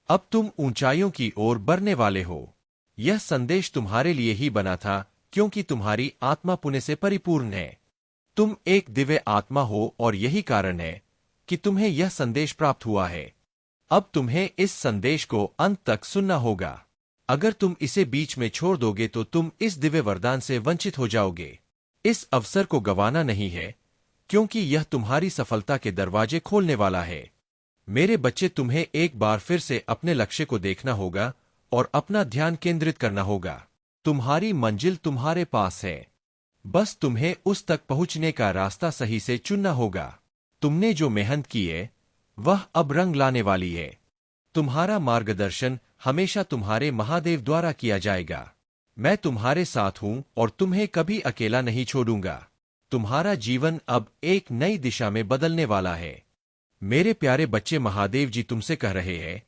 अब तुम ऊंचाइयों की ओर बढ़ने वाले हो। यह संदेश तुम्हारे लिए ही बना था, क्योंकि तुम्हारी आत्मा पुण्य से परिपूर्ण है। तुम एक दिव्य आत्मा हो और यही कारण है कि तुम्हें यह संदेश प्राप्त हुआ है। अब तुम्हें इस संदेश को अंत तक सुनना होगा। अगर तुम इसे बीच में छोड़ दोगे तो तुम इस दिव्य वरदान से वंचित हो जाओगे। इस अवसर को गंवाना नहीं है, क्योंकि यह तुम्हारी सफलता के दरवाजे खोलने वाला है। मेरे बच्चे, तुम्हें एक बार फिर से अपने लक्ष्य को देखना होगा और अपना ध्यान केंद्रित करना होगा। तुम्हारी मंजिल तुम्हारे पास है, बस तुम्हें उस तक पहुंचने का रास्ता सही से चुनना होगा। तुमने जो मेहनत की है वह अब रंग लाने वाली है। तुम्हारा मार्गदर्शन हमेशा तुम्हारे महादेव द्वारा किया जाएगा। मैं तुम्हारे साथ हूं और तुम्हें कभी अकेला नहीं छोड़ूंगा। तुम्हारा जीवन अब एक नई दिशा में बदलने वाला है। मेरे प्यारे बच्चे, महादेव जी तुमसे कह रहे हैं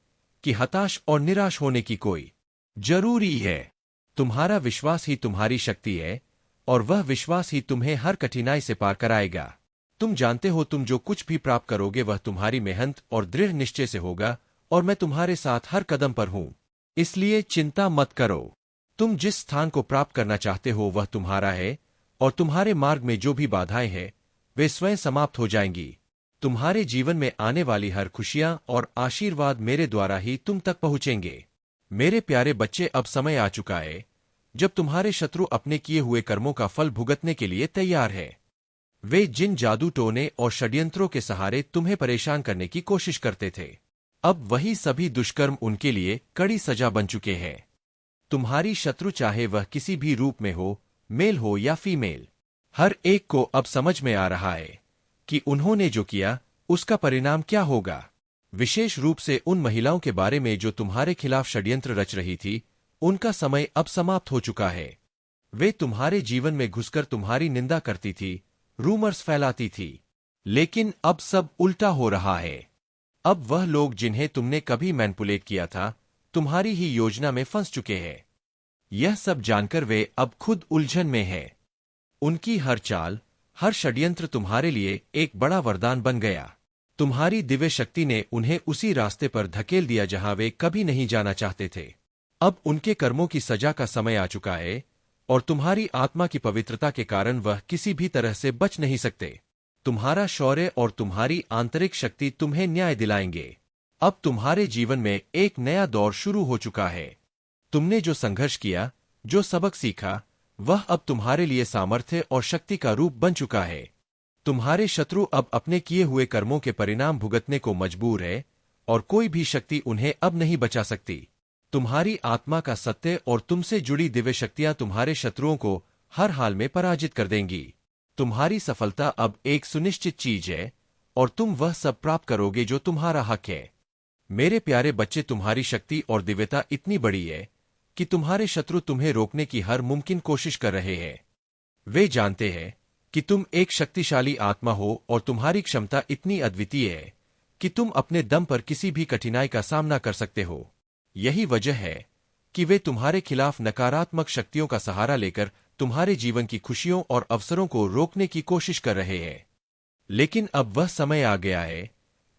कि हताश और निराश होने की कोई जरूरी है। तुम्हारा विश्वास ही तुम्हारी शक्ति है और वह विश्वास ही तुम्हें हर कठिनाई से पार कराएगा। तुम जानते हो, तुम जो कुछ भी प्राप्त करोगे वह तुम्हारी मेहनत और दृढ़ निश्चय से होगा और मैं तुम्हारे साथ हर कदम पर हूं। इसलिए चिंता मत करो। तुम जिस स्थान को प्राप्त करना चाहते हो वह तुम्हारा है और तुम्हारे मार्ग में जो भी बाधाएं हैं वे स्वयं समाप्त हो जाएंगी। तुम्हारे जीवन में आने वाली हर खुशियां और आशीर्वाद मेरे द्वारा ही तुम तक पहुंचेंगे। मेरे प्यारे बच्चे, अब समय आ चुका है जब तुम्हारे शत्रु अपने किए हुए कर्मों का फल भुगतने के लिए तैयार है। वे जिन जादू टोने और षड्यंत्रों के सहारे तुम्हें परेशान करने की कोशिश करते थे, अब वही सभी दुष्कर्म उनके लिए कड़ी सजा बन चुके हैं। तुम्हारी शत्रु चाहे वह किसी भी रूप में हो, मेल हो या फीमेल, हर एक को अब समझ में आ रहा है कि उन्होंने जो किया उसका परिणाम क्या होगा। विशेष रूप से उन महिलाओं के बारे में जो तुम्हारे खिलाफ षड्यंत्र रच रही थी, उनका समय अब समाप्त हो चुका है। वे तुम्हारे जीवन में घुसकर तुम्हारी निंदा करती थी, रूमर्स फैलाती थी, लेकिन अब सब उल्टा हो रहा है। अब वह लोग जिन्हें तुमने कभी मैनिपुलेट किया था, तुम्हारी ही योजना में फंस चुके हैं। यह सब जानकर वे अब खुद उलझन में हैं। उनकी हर चाल, हर षड्यंत्र तुम्हारे लिए एक बड़ा वरदान बन गया। तुम्हारी दिव्य शक्ति ने उन्हें उसी रास्ते पर धकेल दिया जहां वे कभी नहीं जाना चाहते थे। अब उनके कर्मों की सजा का समय आ चुका है और तुम्हारी आत्मा की पवित्रता के कारण वह किसी भी तरह से बच नहीं सकते। तुम्हारा शौर्य और तुम्हारी आंतरिक शक्ति तुम्हें न्याय दिलाएंगे। अब तुम्हारे जीवन में एक नया दौर शुरू हो चुका है। तुमने जो संघर्ष किया, जो सबक सीखा, वह अब तुम्हारे लिए सामर्थ्य और शक्ति का रूप बन चुका है। तुम्हारे शत्रु अब अपने किए हुए कर्मों के परिणाम भुगतने को मजबूर है और कोई भी शक्ति उन्हें अब नहीं बचा सकती। तुम्हारी आत्मा का सत्य और तुमसे जुड़ी दिव्य शक्तियां तुम्हारे शत्रुओं को हर हाल में पराजित कर देंगी। तुम्हारी सफलता अब एक सुनिश्चित चीज है और तुम वह सब प्राप्त करोगे जो तुम्हारा हक है। मेरे प्यारे बच्चे, तुम्हारी शक्ति और दिव्यता इतनी बड़ी है कि तुम्हारे शत्रु तुम्हें रोकने की हर मुमकिन कोशिश कर रहे हैं। वे जानते हैं कि तुम एक शक्तिशाली आत्मा हो और तुम्हारी क्षमता इतनी अद्वितीय है कि तुम अपने दम पर किसी भी कठिनाई का सामना कर सकते हो। यही वजह है कि वे तुम्हारे खिलाफ नकारात्मक शक्तियों का सहारा लेकर तुम्हारे जीवन की खुशियों और अवसरों को रोकने की कोशिश कर रहे हैं। लेकिन अब वह समय आ गया है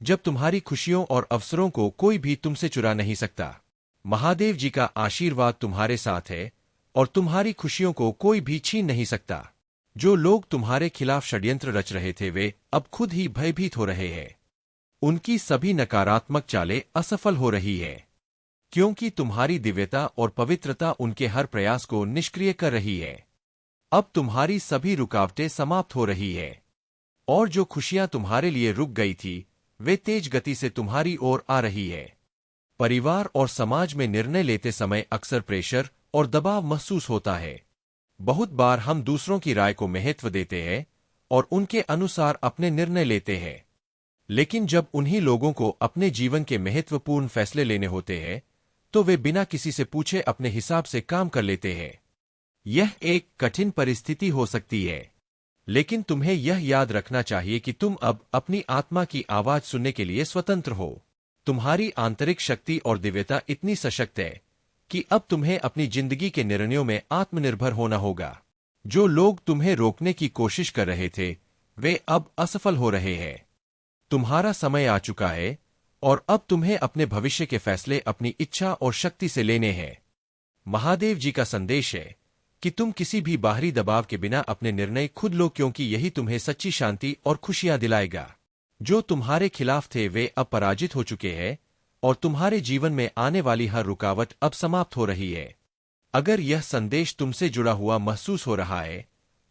जब तुम्हारी खुशियों और अवसरों को कोई भी तुमसे चुरा नहीं सकता। महादेव जी का आशीर्वाद तुम्हारे साथ है और तुम्हारी खुशियों को कोई भी छीन नहीं सकता। जो लोग तुम्हारे खिलाफ षड्यंत्र रच रहे थे, वे अब खुद ही भयभीत हो रहे हैं। उनकी सभी नकारात्मक चालें असफल हो रही है, क्योंकि तुम्हारी दिव्यता और पवित्रता उनके हर प्रयास को निष्क्रिय कर रही है। अब तुम्हारी सभी रुकावटें समाप्त हो रही है और जो खुशियां तुम्हारे लिए रुक गई थी, वे तेज गति से तुम्हारी ओर आ रही है। परिवार और समाज में निर्णय लेते समय अक्सर प्रेशर और दबाव महसूस होता है। बहुत बार हम दूसरों की राय को महत्व देते हैं और उनके अनुसार अपने निर्णय लेते हैं, लेकिन जब उन्हीं लोगों को अपने जीवन के महत्वपूर्ण फैसले लेने होते हैं, तो वे बिना किसी से पूछे अपने हिसाब से काम कर लेते हैं। यह एक कठिन परिस्थिति हो सकती है, लेकिन तुम्हें यह याद रखना चाहिए कि तुम अब अपनी आत्मा की आवाज सुनने के लिए स्वतंत्र हो। तुम्हारी आंतरिक शक्ति और दिव्यता इतनी सशक्त है कि अब तुम्हें अपनी जिंदगी के निर्णयों में आत्मनिर्भर होना होगा। जो लोग तुम्हें रोकने की कोशिश कर रहे थे, वे अब असफल हो रहे हैं। तुम्हारा समय आ चुका है और अब तुम्हें अपने भविष्य के फैसले अपनी इच्छा और शक्ति से लेने हैं। महादेव जी का संदेश है कि तुम किसी भी बाहरी दबाव के बिना अपने निर्णय खुद लो, क्योंकि यही तुम्हें सच्ची शांति और खुशियां दिलाएगा। जो तुम्हारे खिलाफ थे, वे अब पराजित हो चुके हैं और तुम्हारे जीवन में आने वाली हर रुकावट अब समाप्त हो रही है। अगर यह संदेश तुमसे जुड़ा हुआ महसूस हो रहा है,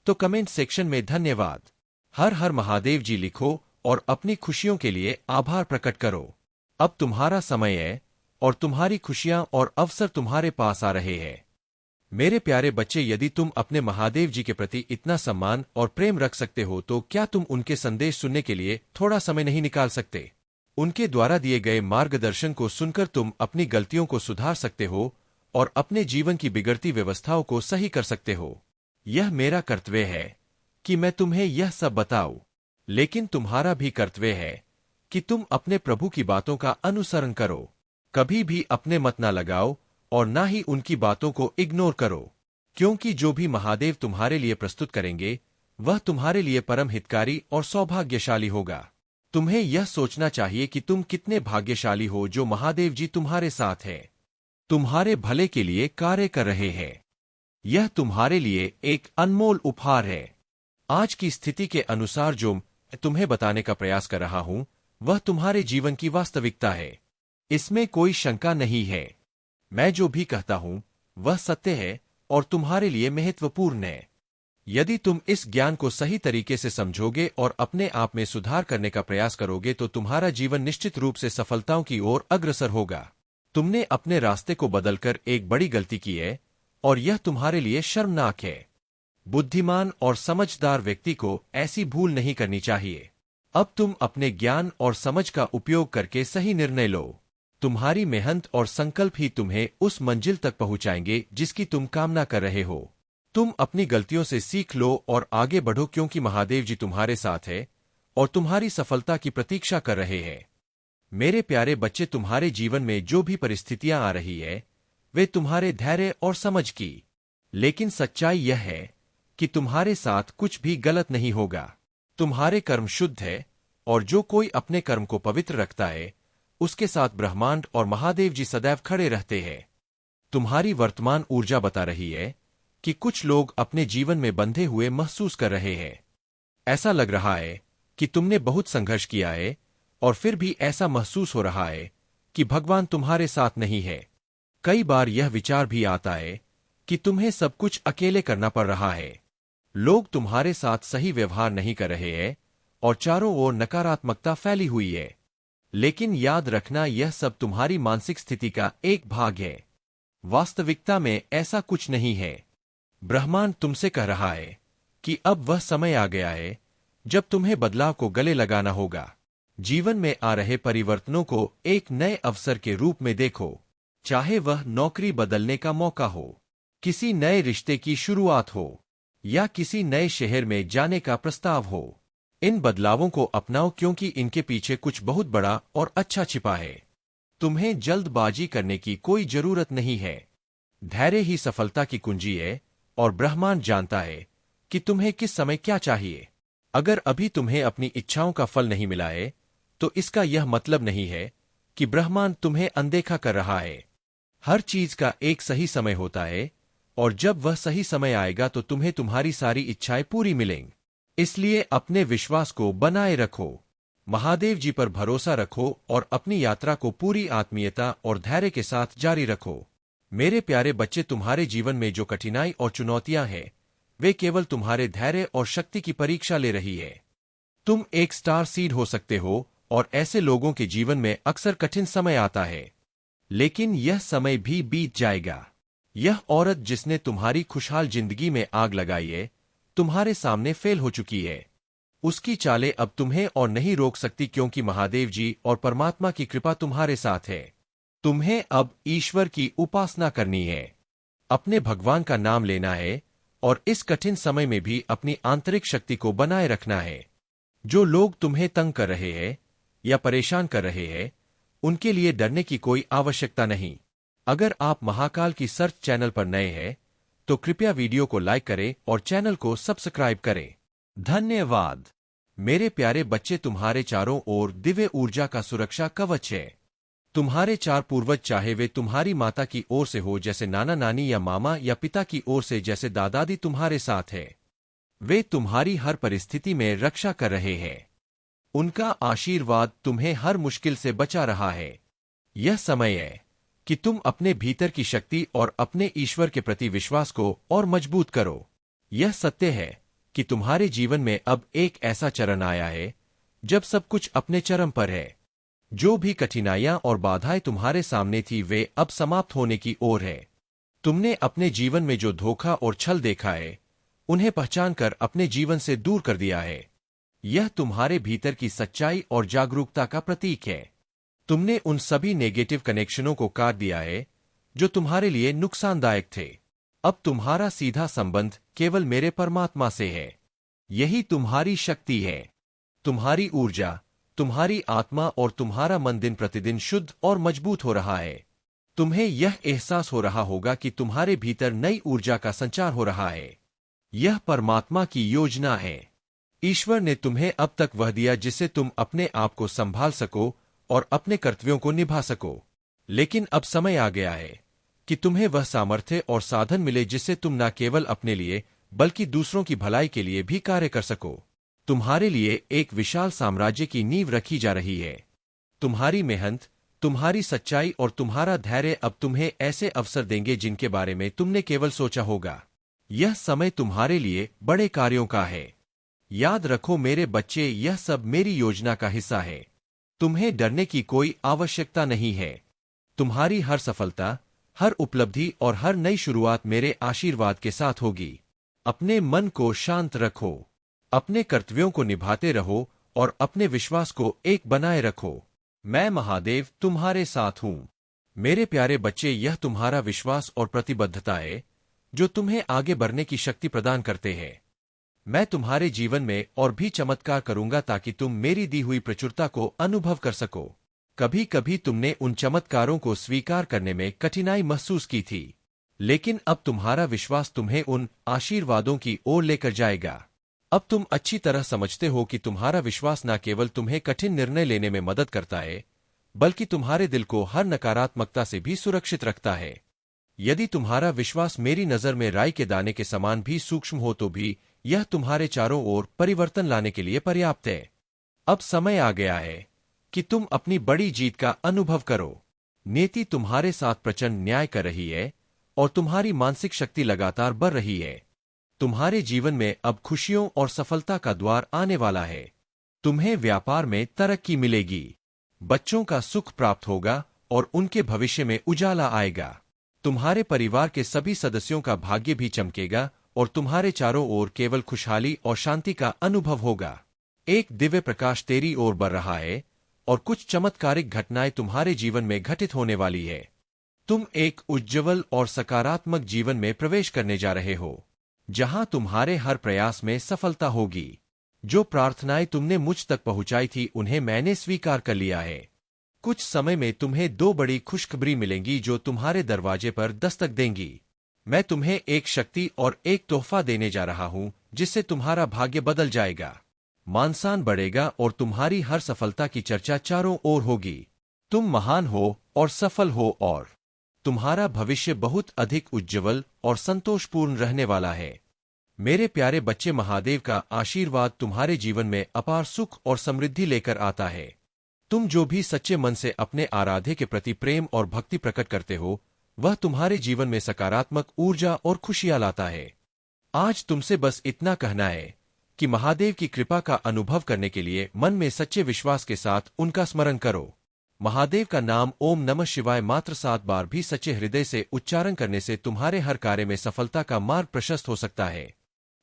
तो कमेंट सेक्शन में धन्यवाद, हर हर महादेव जी लिखो और अपनी खुशियों के लिए आभार प्रकट करो। अब तुम्हारा समय है और तुम्हारी खुशियां और अवसर तुम्हारे पास आ रहे हैं। मेरे प्यारे बच्चे, यदि तुम अपने महादेव जी के प्रति इतना सम्मान और प्रेम रख सकते हो, तो क्या तुम उनके संदेश सुनने के लिए थोड़ा समय नहीं निकाल सकते? उनके द्वारा दिए गए मार्गदर्शन को सुनकर तुम अपनी गलतियों को सुधार सकते हो और अपने जीवन की बिगड़ती व्यवस्थाओं को सही कर सकते हो। यह मेरा कर्तव्य है कि मैं तुम्हें यह सब बताऊं, लेकिन तुम्हारा भी कर्तव्य है कि तुम अपने प्रभु की बातों का अनुसरण करो। कभी भी अपने मत न लगाओ और ना ही उनकी बातों को इग्नोर करो, क्योंकि जो भी महादेव तुम्हारे लिए प्रस्तुत करेंगे, वह तुम्हारे लिए परम हितकारी और सौभाग्यशाली होगा। तुम्हें यह सोचना चाहिए कि तुम कितने भाग्यशाली हो जो महादेव जी तुम्हारे साथ हैं, तुम्हारे भले के लिए कार्य कर रहे हैं। यह तुम्हारे लिए एक अनमोल उपहार है। आज की स्थिति के अनुसार जो मैं तुम्हें बताने का प्रयास कर रहा हूं, वह तुम्हारे जीवन की वास्तविकता है। इसमें कोई शंका नहीं है। मैं जो भी कहता हूं, वह सत्य है और तुम्हारे लिए महत्वपूर्ण है। यदि तुम इस ज्ञान को सही तरीके से समझोगे और अपने आप में सुधार करने का प्रयास करोगे, तो तुम्हारा जीवन निश्चित रूप से सफलताओं की ओर अग्रसर होगा। तुमने अपने रास्ते को बदलकर एक बड़ी गलती की है और यह तुम्हारे लिए शर्मनाक है। बुद्धिमान और समझदार व्यक्ति को ऐसी भूल नहीं करनी चाहिए। अब तुम अपने ज्ञान और समझ का उपयोग करके सही निर्णय लो। तुम्हारी मेहनत और संकल्प ही तुम्हें उस मंजिल तक पहुंचाएंगे जिसकी तुम कामना कर रहे हो। तुम अपनी गलतियों से सीख लो और आगे बढ़ो, क्योंकि महादेव जी तुम्हारे साथ है और तुम्हारी सफलता की प्रतीक्षा कर रहे हैं। मेरे प्यारे बच्चे, तुम्हारे जीवन में जो भी परिस्थितियां आ रही है, वे तुम्हारे धैर्य और समझ की, लेकिन सच्चाई यह है कि तुम्हारे साथ कुछ भी गलत नहीं होगा। तुम्हारे कर्म शुद्ध है और जो कोई अपने कर्म को पवित्र रखता है, उसके साथ ब्रह्मांड और महादेव जी सदैव खड़े रहते हैं। तुम्हारी वर्तमान ऊर्जा बता रही है कि कुछ लोग अपने जीवन में बंधे हुए महसूस कर रहे हैं। ऐसा लग रहा है कि तुमने बहुत संघर्ष किया है और फिर भी ऐसा महसूस हो रहा है कि भगवान तुम्हारे साथ नहीं है। कई बार यह विचार भी आता है कि तुम्हें सब कुछ अकेले करना पड़ रहा है। लोग तुम्हारे साथ सही व्यवहार नहीं कर रहे हैं और चारों ओर नकारात्मकता फैली हुई है। लेकिन याद रखना, यह सब तुम्हारी मानसिक स्थिति का एक भाग है। वास्तविकता में ऐसा कुछ नहीं है। ब्रह्मांड तुमसे कह रहा है कि अब वह समय आ गया है जब तुम्हें बदलाव को गले लगाना होगा। जीवन में आ रहे परिवर्तनों को एक नए अवसर के रूप में देखो, चाहे वह नौकरी बदलने का मौका हो, किसी नए रिश्ते की शुरुआत हो या किसी नए शहर में जाने का प्रस्ताव हो। इन बदलावों को अपनाओ क्योंकि इनके पीछे कुछ बहुत बड़ा और अच्छा छिपा है। तुम्हें जल्दबाजी करने की कोई जरूरत नहीं है। धैर्य ही सफलता की कुंजी है और ब्रह्मांड जानता है कि तुम्हें किस समय क्या चाहिए। अगर अभी तुम्हें अपनी इच्छाओं का फल नहीं मिला है तो इसका यह मतलब नहीं है कि ब्रह्मांड तुम्हें अनदेखा कर रहा है। हर चीज का एक सही समय होता है और जब वह सही समय आएगा तो तुम्हें तुम्हारी सारी इच्छाएं पूरी मिलेंगी। इसलिए अपने विश्वास को बनाए रखो, महादेव जी पर भरोसा रखो और अपनी यात्रा को पूरी आत्मीयता और धैर्य के साथ जारी रखो। मेरे प्यारे बच्चे, तुम्हारे जीवन में जो कठिनाई और चुनौतियां हैं वे केवल तुम्हारे धैर्य और शक्ति की परीक्षा ले रही है। तुम एक स्टार सीड हो सकते हो और ऐसे लोगों के जीवन में अक्सर कठिन समय आता है, लेकिन यह समय भी बीत जाएगा। यह औरत जिसने तुम्हारी खुशहाल जिंदगी में आग लगाई है तुम्हारे सामने फेल हो चुकी है। उसकी चालें अब तुम्हें और नहीं रोक सकती क्योंकि महादेव जी और परमात्मा की कृपा तुम्हारे साथ है। तुम्हें अब ईश्वर की उपासना करनी है, अपने भगवान का नाम लेना है और इस कठिन समय में भी अपनी आंतरिक शक्ति को बनाए रखना है। जो लोग तुम्हें तंग कर रहे हैं या परेशान कर रहे हैं उनके लिए डरने की कोई आवश्यकता नहीं। अगर आप महाकाल की सर्च चैनल पर नए हैं तो कृपया वीडियो को लाइक करें और चैनल को सब्सक्राइब करें। धन्यवाद। मेरे प्यारे बच्चे, तुम्हारे चारों ओर दिव्य ऊर्जा का सुरक्षा कवच है। तुम्हारे चार पूर्वज, चाहे वे तुम्हारी माता की ओर से हो जैसे नाना नानी या मामा या पिता की ओर से जैसे दादा दादी, तुम्हारे साथ है। वे तुम्हारी हर परिस्थिति में रक्षा कर रहे हैं। उनका आशीर्वाद तुम्हें हर मुश्किल से बचा रहा है। यह समय है कि तुम अपने भीतर की शक्ति और अपने ईश्वर के प्रति विश्वास को और मजबूत करो। यह सत्य है कि तुम्हारे जीवन में अब एक ऐसा चरण आया है जब सब कुछ अपने चरम पर है। जो भी कठिनाइयां और बाधाएं तुम्हारे सामने थी वे अब समाप्त होने की ओर है। तुमने अपने जीवन में जो धोखा और छल देखा है उन्हें पहचानकर अपने जीवन से दूर कर दिया है। यह तुम्हारे भीतर की सच्चाई और जागरूकता का प्रतीक है। तुमने उन सभी नेगेटिव कनेक्शनों को काट दिया है जो तुम्हारे लिए नुकसानदायक थे। अब तुम्हारा सीधा संबंध केवल मेरे परमात्मा से है। यही तुम्हारी शक्ति है। तुम्हारी ऊर्जा, तुम्हारी आत्मा और तुम्हारा मन दिन प्रतिदिन शुद्ध और मजबूत हो रहा है। तुम्हें यह एहसास हो रहा होगा कि तुम्हारे भीतर नई ऊर्जा का संचार हो रहा है। यह परमात्मा की योजना है। ईश्वर ने तुम्हें अब तक वह दिया जिससे तुम अपने आप को संभाल सको और अपने कर्तव्यों को निभा सको। लेकिन अब समय आ गया है कि तुम्हें वह सामर्थ्य और साधन मिले जिससे तुम न केवल अपने लिए बल्कि दूसरों की भलाई के लिए भी कार्य कर सको। तुम्हारे लिए एक विशाल साम्राज्य की नींव रखी जा रही है। तुम्हारी मेहनत, तुम्हारी सच्चाई और तुम्हारा धैर्य अब तुम्हें ऐसे अवसर देंगे जिनके बारे में तुमने केवल सोचा होगा। यह समय तुम्हारे लिए बड़े कार्यों का है। याद रखो मेरे बच्चे, यह सब मेरी योजना का हिस्सा है। तुम्हें डरने की कोई आवश्यकता नहीं है। तुम्हारी हर सफलता, हर उपलब्धि और हर नई शुरुआत मेरे आशीर्वाद के साथ होगी। अपने मन को शांत रखो, अपने कर्तव्यों को निभाते रहो और अपने विश्वास को एक बनाए रखो। मैं महादेव तुम्हारे साथ हूं। मेरे प्यारे बच्चे, यह तुम्हारा विश्वास और प्रतिबद्धता है जो तुम्हें आगे बढ़ने की शक्ति प्रदान करते हैं। मैं तुम्हारे जीवन में और भी चमत्कार करूंगा ताकि तुम मेरी दी हुई प्रचुरता को अनुभव कर सको। कभी कभी तुमने उन चमत्कारों को स्वीकार करने में कठिनाई महसूस की थी, लेकिन अब तुम्हारा विश्वास तुम्हें उन आशीर्वादों की ओर लेकर जाएगा। अब तुम अच्छी तरह समझते हो कि तुम्हारा विश्वास न केवल तुम्हें कठिन निर्णय लेने में मदद करता है, बल्कि तुम्हारे दिल को हर नकारात्मकता से भी सुरक्षित रखता है। यदि तुम्हारा विश्वास मेरी नज़र में राई के दाने के समान भी सूक्ष्म हो तो भी यह तुम्हारे चारों ओर परिवर्तन लाने के लिए पर्याप्त है। अब समय आ गया है कि तुम अपनी बड़ी जीत का अनुभव करो। नियति तुम्हारे साथ प्रचंड न्याय कर रही है और तुम्हारी मानसिक शक्ति लगातार बढ़ रही है। तुम्हारे जीवन में अब खुशियों और सफलता का द्वार आने वाला है। तुम्हें व्यापार में तरक्की मिलेगी, बच्चों का सुख प्राप्त होगा और उनके भविष्य में उजाला आएगा। तुम्हारे परिवार के सभी सदस्यों का भाग्य भी चमकेगा और तुम्हारे चारों ओर केवल खुशहाली और शांति का अनुभव होगा। एक दिव्य प्रकाश तेरी ओर बढ़ रहा है और कुछ चमत्कारिक घटनाएं तुम्हारे जीवन में घटित होने वाली है। तुम एक उज्ज्वल और सकारात्मक जीवन में प्रवेश करने जा रहे हो, जहां तुम्हारे हर प्रयास में सफलता होगी। जो प्रार्थनाएं तुमने मुझ तक पहुंचाई थी उन्हें मैंने स्वीकार कर लिया है। कुछ समय में तुम्हें दो बड़ी खुशखबरी मिलेंगी जो तुम्हारे दरवाजे पर दस्तक देंगी। मैं तुम्हें एक शक्ति और एक तोहफा देने जा रहा हूं जिससे तुम्हारा भाग्य बदल जाएगा। मानसान बढ़ेगा और तुम्हारी हर सफलता की चर्चा चारों ओर होगी। तुम महान हो और सफल हो और तुम्हारा भविष्य बहुत अधिक उज्ज्वल और संतोषपूर्ण रहने वाला है। मेरे प्यारे बच्चे, महादेव का आशीर्वाद तुम्हारे जीवन में अपार सुख और समृद्धि लेकर आता है। तुम जो भी सच्चे मन से अपने आराध्य के प्रति प्रेम और भक्ति प्रकट करते हो, वह तुम्हारे जीवन में सकारात्मक ऊर्जा और खुशियां लाता है। आज तुमसे बस इतना कहना है कि महादेव की कृपा का अनुभव करने के लिए मन में सच्चे विश्वास के साथ उनका स्मरण करो। महादेव का नाम ओम नमः शिवाय मात्र 7 बार भी सच्चे हृदय से उच्चारण करने से तुम्हारे हर कार्य में सफलता का मार्ग प्रशस्त हो सकता है।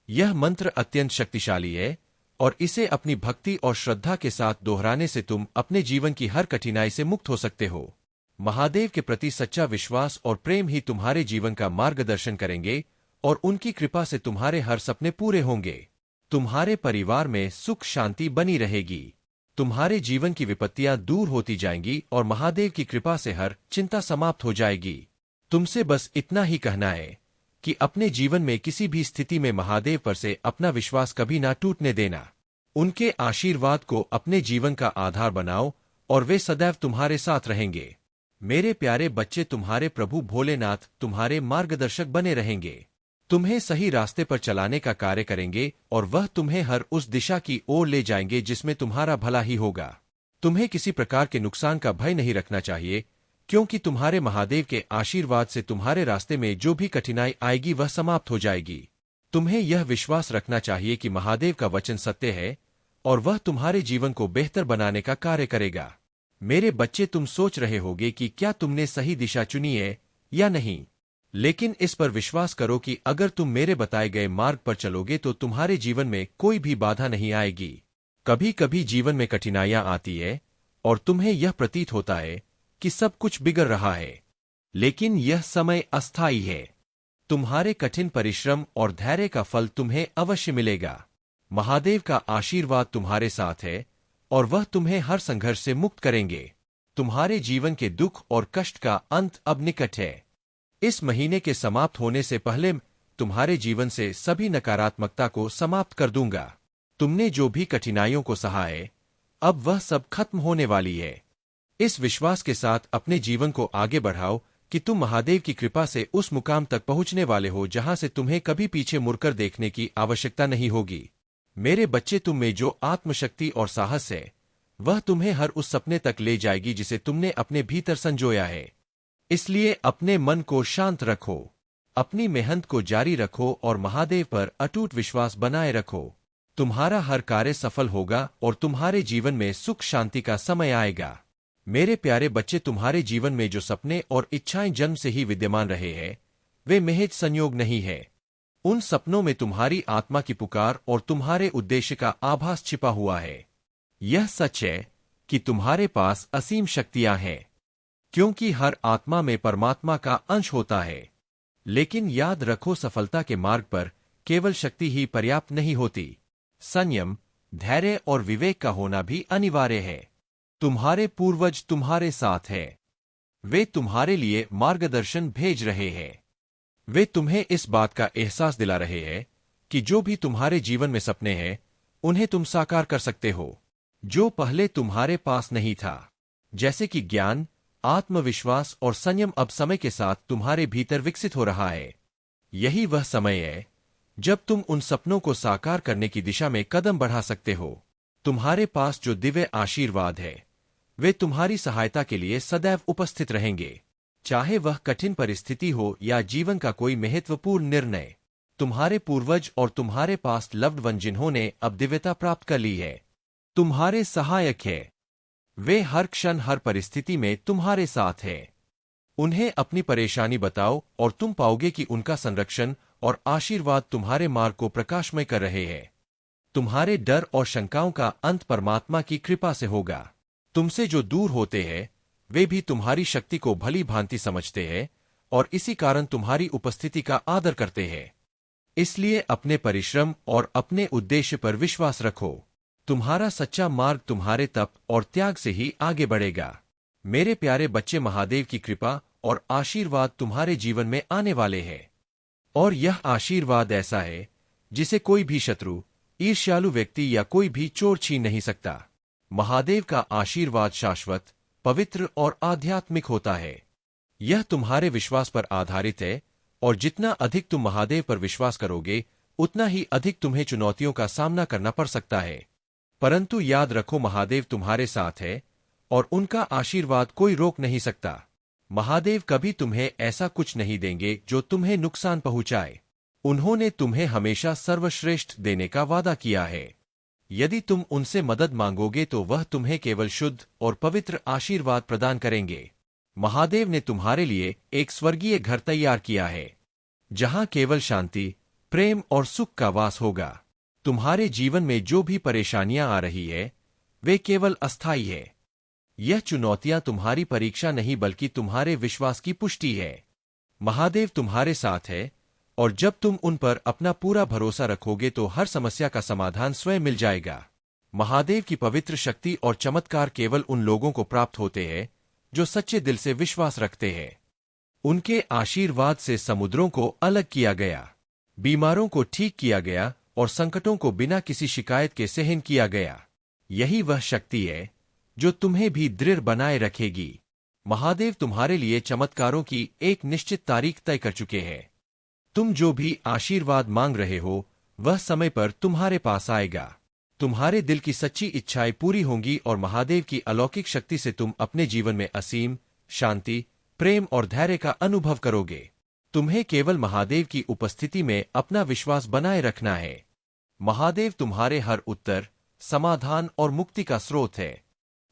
यह मंत्र अत्यंत शक्तिशाली है और इसे अपनी भक्ति और श्रद्धा के साथ दोहराने से तुम अपने जीवन की हर कठिनाई से मुक्त हो सकते हो। महादेव के प्रति सच्चा विश्वास और प्रेम ही तुम्हारे जीवन का मार्गदर्शन करेंगे और उनकी कृपा से तुम्हारे हर सपने पूरे होंगे। तुम्हारे परिवार में सुख शांति बनी रहेगी। तुम्हारे जीवन की विपत्तियां दूर होती जाएंगी और महादेव की कृपा से हर चिंता समाप्त हो जाएगी। तुमसे बस इतना ही कहना है कि अपने जीवन में किसी भी स्थिति में महादेव पर से अपना विश्वास कभी ना टूटने देना। उनके आशीर्वाद को अपने जीवन का आधार बनाओ और वे सदैव तुम्हारे साथ रहेंगे। मेरे प्यारे बच्चे, तुम्हारे प्रभु भोलेनाथ तुम्हारे मार्गदर्शक बने रहेंगे, तुम्हें सही रास्ते पर चलाने का कार्य करेंगे और वह तुम्हें हर उस दिशा की ओर ले जाएंगे जिसमें तुम्हारा भला ही होगा। तुम्हें किसी प्रकार के नुकसान का भय नहीं रखना चाहिए, क्योंकि तुम्हारे महादेव के आशीर्वाद से तुम्हारे रास्ते में जो भी कठिनाई आएगी वह समाप्त हो जाएगी। तुम्हें यह विश्वास रखना चाहिए कि महादेव का वचन सत्य है और वह तुम्हारे जीवन को बेहतर बनाने का कार्य करेगा। मेरे बच्चे, तुम सोच रहे होगे कि क्या तुमने सही दिशा चुनी है या नहीं, लेकिन इस पर विश्वास करो कि अगर तुम मेरे बताए गए मार्ग पर चलोगे तो तुम्हारे जीवन में कोई भी बाधा नहीं आएगी। कभी कभी जीवन में कठिनाइयां आती है और तुम्हें यह प्रतीत होता है कि सब कुछ बिगड़ रहा है, लेकिन यह समय अस्थायी है। तुम्हारे कठिन परिश्रम और धैर्य का फल तुम्हें अवश्य मिलेगा। महादेव का आशीर्वाद तुम्हारे साथ है और वह तुम्हें हर संघर्ष से मुक्त करेंगे। तुम्हारे जीवन के दुख और कष्ट का अंत अब निकट है। इस महीने के समाप्त होने से पहले तुम्हारे जीवन से सभी नकारात्मकता को समाप्त कर दूंगा। तुमने जो भी कठिनाइयों को सहा है, अब वह सब खत्म होने वाली है। इस विश्वास के साथ अपने जीवन को आगे बढ़ाओ कि तुम महादेव की कृपा से उस मुकाम तक पहुंचने वाले हो जहां से तुम्हें कभी पीछे मुड़कर देखने की आवश्यकता नहीं होगी। मेरे बच्चे, तुम में जो आत्मशक्ति और साहस है वह तुम्हें हर उस सपने तक ले जाएगी जिसे तुमने अपने भीतर संजोया है। इसलिए अपने मन को शांत रखो, अपनी मेहनत को जारी रखो और महादेव पर अटूट विश्वास बनाए रखो। तुम्हारा हर कार्य सफल होगा और तुम्हारे जीवन में सुख शांति का समय आएगा। मेरे प्यारे बच्चे, तुम्हारे जीवन में जो सपने और इच्छाएं जन्म से ही विद्यमान रहे हैं वे महज संयोग नहीं है। उन सपनों में तुम्हारी आत्मा की पुकार और तुम्हारे उद्देश्य का आभास छिपा हुआ है। यह सच है कि तुम्हारे पास असीम शक्तियां हैं, क्योंकि हर आत्मा में परमात्मा का अंश होता है। लेकिन याद रखो, सफलता के मार्ग पर केवल शक्ति ही पर्याप्त नहीं होती। संयम, धैर्य और विवेक का होना भी अनिवार्य है। तुम्हारे पूर्वज तुम्हारे साथ हैं। वे तुम्हारे लिए मार्गदर्शन भेज रहे हैं। वे तुम्हें इस बात का एहसास दिला रहे हैं कि जो भी तुम्हारे जीवन में सपने हैं उन्हें तुम साकार कर सकते हो, जो पहले तुम्हारे पास नहीं था। जैसे कि ज्ञान, आत्मविश्वास और संयम अब समय के साथ तुम्हारे भीतर विकसित हो रहा है। यही वह समय है जब तुम उन सपनों को साकार करने की दिशा में कदम बढ़ा सकते हो। तुम्हारे पास जो दिव्य आशीर्वाद है वे तुम्हारी सहायता के लिए सदैव उपस्थित रहेंगे। चाहे वह कठिन परिस्थिति हो या जीवन का कोई महत्वपूर्ण निर्णय, तुम्हारे पूर्वज और तुम्हारे पास लव्ड वन जिन्होंने अब दिव्यता प्राप्त कर ली है, तुम्हारे सहायक है। वे हर क्षण हर परिस्थिति में तुम्हारे साथ हैं। उन्हें अपनी परेशानी बताओ और तुम पाओगे कि उनका संरक्षण और आशीर्वाद तुम्हारे मार्ग को प्रकाशमय कर रहे हैं। तुम्हारे डर और शंकाओं का अंत परमात्मा की कृपा से होगा। तुमसे जो दूर होते हैं वे भी तुम्हारी शक्ति को भली भांति समझते हैं और इसी कारण तुम्हारी उपस्थिति का आदर करते हैं। इसलिए अपने परिश्रम और अपने उद्देश्य पर विश्वास रखो। तुम्हारा सच्चा मार्ग तुम्हारे तप और त्याग से ही आगे बढ़ेगा। मेरे प्यारे बच्चे, महादेव की कृपा और आशीर्वाद तुम्हारे जीवन में आने वाले हैं। और यह आशीर्वाद ऐसा है जिसे कोई भी शत्रु, ईर्ष्यालु व्यक्ति या कोई भी चोर छीन नहीं सकता। महादेव का आशीर्वाद शाश्वत, पवित्र और आध्यात्मिक होता है। यह तुम्हारे विश्वास पर आधारित है और जितना अधिक तुम महादेव पर विश्वास करोगे उतना ही अधिक तुम्हें चुनौतियों का सामना करना पड़ सकता है। परंतु याद रखो, महादेव तुम्हारे साथ है और उनका आशीर्वाद कोई रोक नहीं सकता। महादेव कभी तुम्हें ऐसा कुछ नहीं देंगे जो तुम्हें नुकसान पहुंचाए। उन्होंने तुम्हें हमेशा सर्वश्रेष्ठ देने का वादा किया है। यदि तुम उनसे मदद मांगोगे तो वह तुम्हें केवल शुद्ध और पवित्र आशीर्वाद प्रदान करेंगे। महादेव ने तुम्हारे लिए एक स्वर्गीय घर तैयार किया है जहां केवल शांति, प्रेम और सुख का वास होगा। तुम्हारे जीवन में जो भी परेशानियां आ रही है वे केवल अस्थायी है। यह चुनौतियां तुम्हारी परीक्षा नहीं बल्कि तुम्हारे विश्वास की पुष्टि है। महादेव तुम्हारे साथ है और जब तुम उन पर अपना पूरा भरोसा रखोगे तो हर समस्या का समाधान स्वयं मिल जाएगा। महादेव की पवित्र शक्ति और चमत्कार केवल उन लोगों को प्राप्त होते हैं जो सच्चे दिल से विश्वास रखते हैं। उनके आशीर्वाद से समुद्रों को अलग किया गया, बीमारों को ठीक किया गया और संकटों को बिना किसी शिकायत के सहन किया गया। यही वह शक्ति है जो तुम्हें भी दृढ़ बनाए रखेगी। महादेव तुम्हारे लिए चमत्कारों की एक निश्चित तारीख तय कर चुके हैं। तुम जो भी आशीर्वाद मांग रहे हो वह समय पर तुम्हारे पास आएगा। तुम्हारे दिल की सच्ची इच्छाएं पूरी होंगी और महादेव की अलौकिक शक्ति से तुम अपने जीवन में असीम शांति, प्रेम और धैर्य का अनुभव करोगे। तुम्हें केवल महादेव की उपस्थिति में अपना विश्वास बनाए रखना है। महादेव तुम्हारे हर उत्तर, समाधान और मुक्ति का स्रोत है।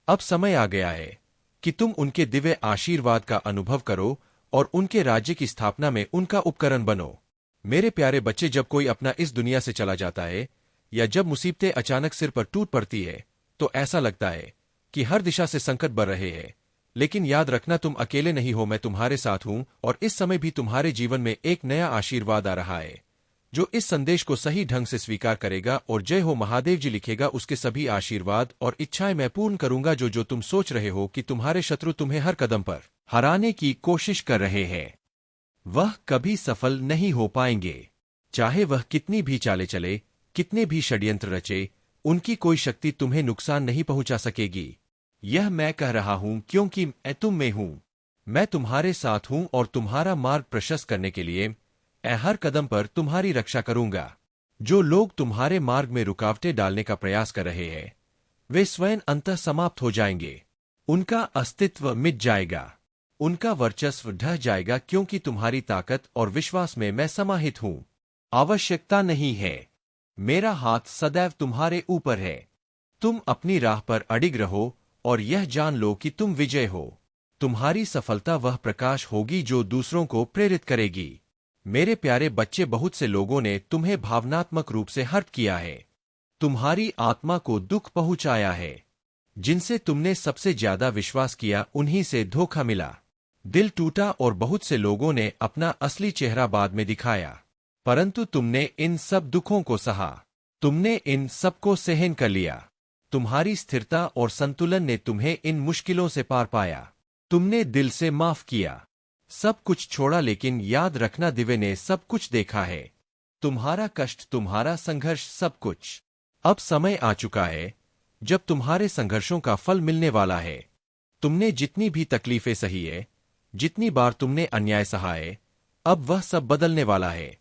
अब समय आ गया है कि तुम उनके दिव्य आशीर्वाद का अनुभव करो और उनके राज्य की स्थापना में उनका उपकरण बनो। मेरे प्यारे बच्चे, जब कोई अपना इस दुनिया से चला जाता है या जब मुसीबतें अचानक सिर पर टूट पड़ती है तो ऐसा लगता है कि हर दिशा से संकट बढ़ रहे हैं। लेकिन याद रखना, तुम अकेले नहीं हो, मैं तुम्हारे साथ हूं और इस समय भी तुम्हारे जीवन में एक नया आशीर्वाद आ रहा है। जो इस संदेश को सही ढंग से स्वीकार करेगा और जय हो महादेव जी लिखेगा, उसके सभी आशीर्वाद और इच्छाएं मैं पूर्ण करूंगा। जो तुम सोच रहे हो कि तुम्हारे शत्रु तुम्हें हर कदम पर हराने की कोशिश कर रहे हैं, वह कभी सफल नहीं हो पाएंगे। चाहे वह कितनी भी चालें चले, कितने भी षड्यंत्र रचे, उनकी कोई शक्ति तुम्हें नुकसान नहीं पहुंचा सकेगी। यह मैं कह रहा हूं क्योंकि मैं तुम में हूं। मैं तुम्हारे साथ हूं और तुम्हारा मार्ग प्रशस्त करने के लिए मैं हर कदम पर तुम्हारी रक्षा करूंगा। जो लोग तुम्हारे मार्ग में रुकावटें डालने का प्रयास कर रहे हैं वे स्वयं अंततः समाप्त हो जाएंगे। उनका अस्तित्व मिट जाएगा, उनका वर्चस्व ढह जाएगा, क्योंकि तुम्हारी ताकत और विश्वास में मैं समाहित हूं। आवश्यकता नहीं है, मेरा हाथ सदैव तुम्हारे ऊपर है। तुम अपनी राह पर अडिग रहो और यह जान लो कि तुम विजय हो। तुम्हारी सफलता वह प्रकाश होगी जो दूसरों को प्रेरित करेगी। मेरे प्यारे बच्चे, बहुत से लोगों ने तुम्हें भावनात्मक रूप से हर्ट किया है, तुम्हारी आत्मा को दुख पहुंचाया है। जिनसे तुमने सबसे ज्यादा विश्वास किया उन्हीं से धोखा मिला, दिल टूटा और बहुत से लोगों ने अपना असली चेहरा बाद में दिखाया। परंतु तुमने इन सब दुखों को सहा, तुमने इन सबको सहन कर लिया। तुम्हारी स्थिरता और संतुलन ने तुम्हें इन मुश्किलों से पार पाया। तुमने दिल से माफ किया, सब कुछ छोड़ा, लेकिन याद रखना, दिव्य ने सब कुछ देखा है। तुम्हारा कष्ट, तुम्हारा संघर्ष, सब कुछ। अब समय आ चुका है जब तुम्हारे संघर्षों का फल मिलने वाला है। तुमने जितनी भी तकलीफें सही है, जितनी बार तुमने अन्याय सहा है, अब वह सब बदलने वाला है।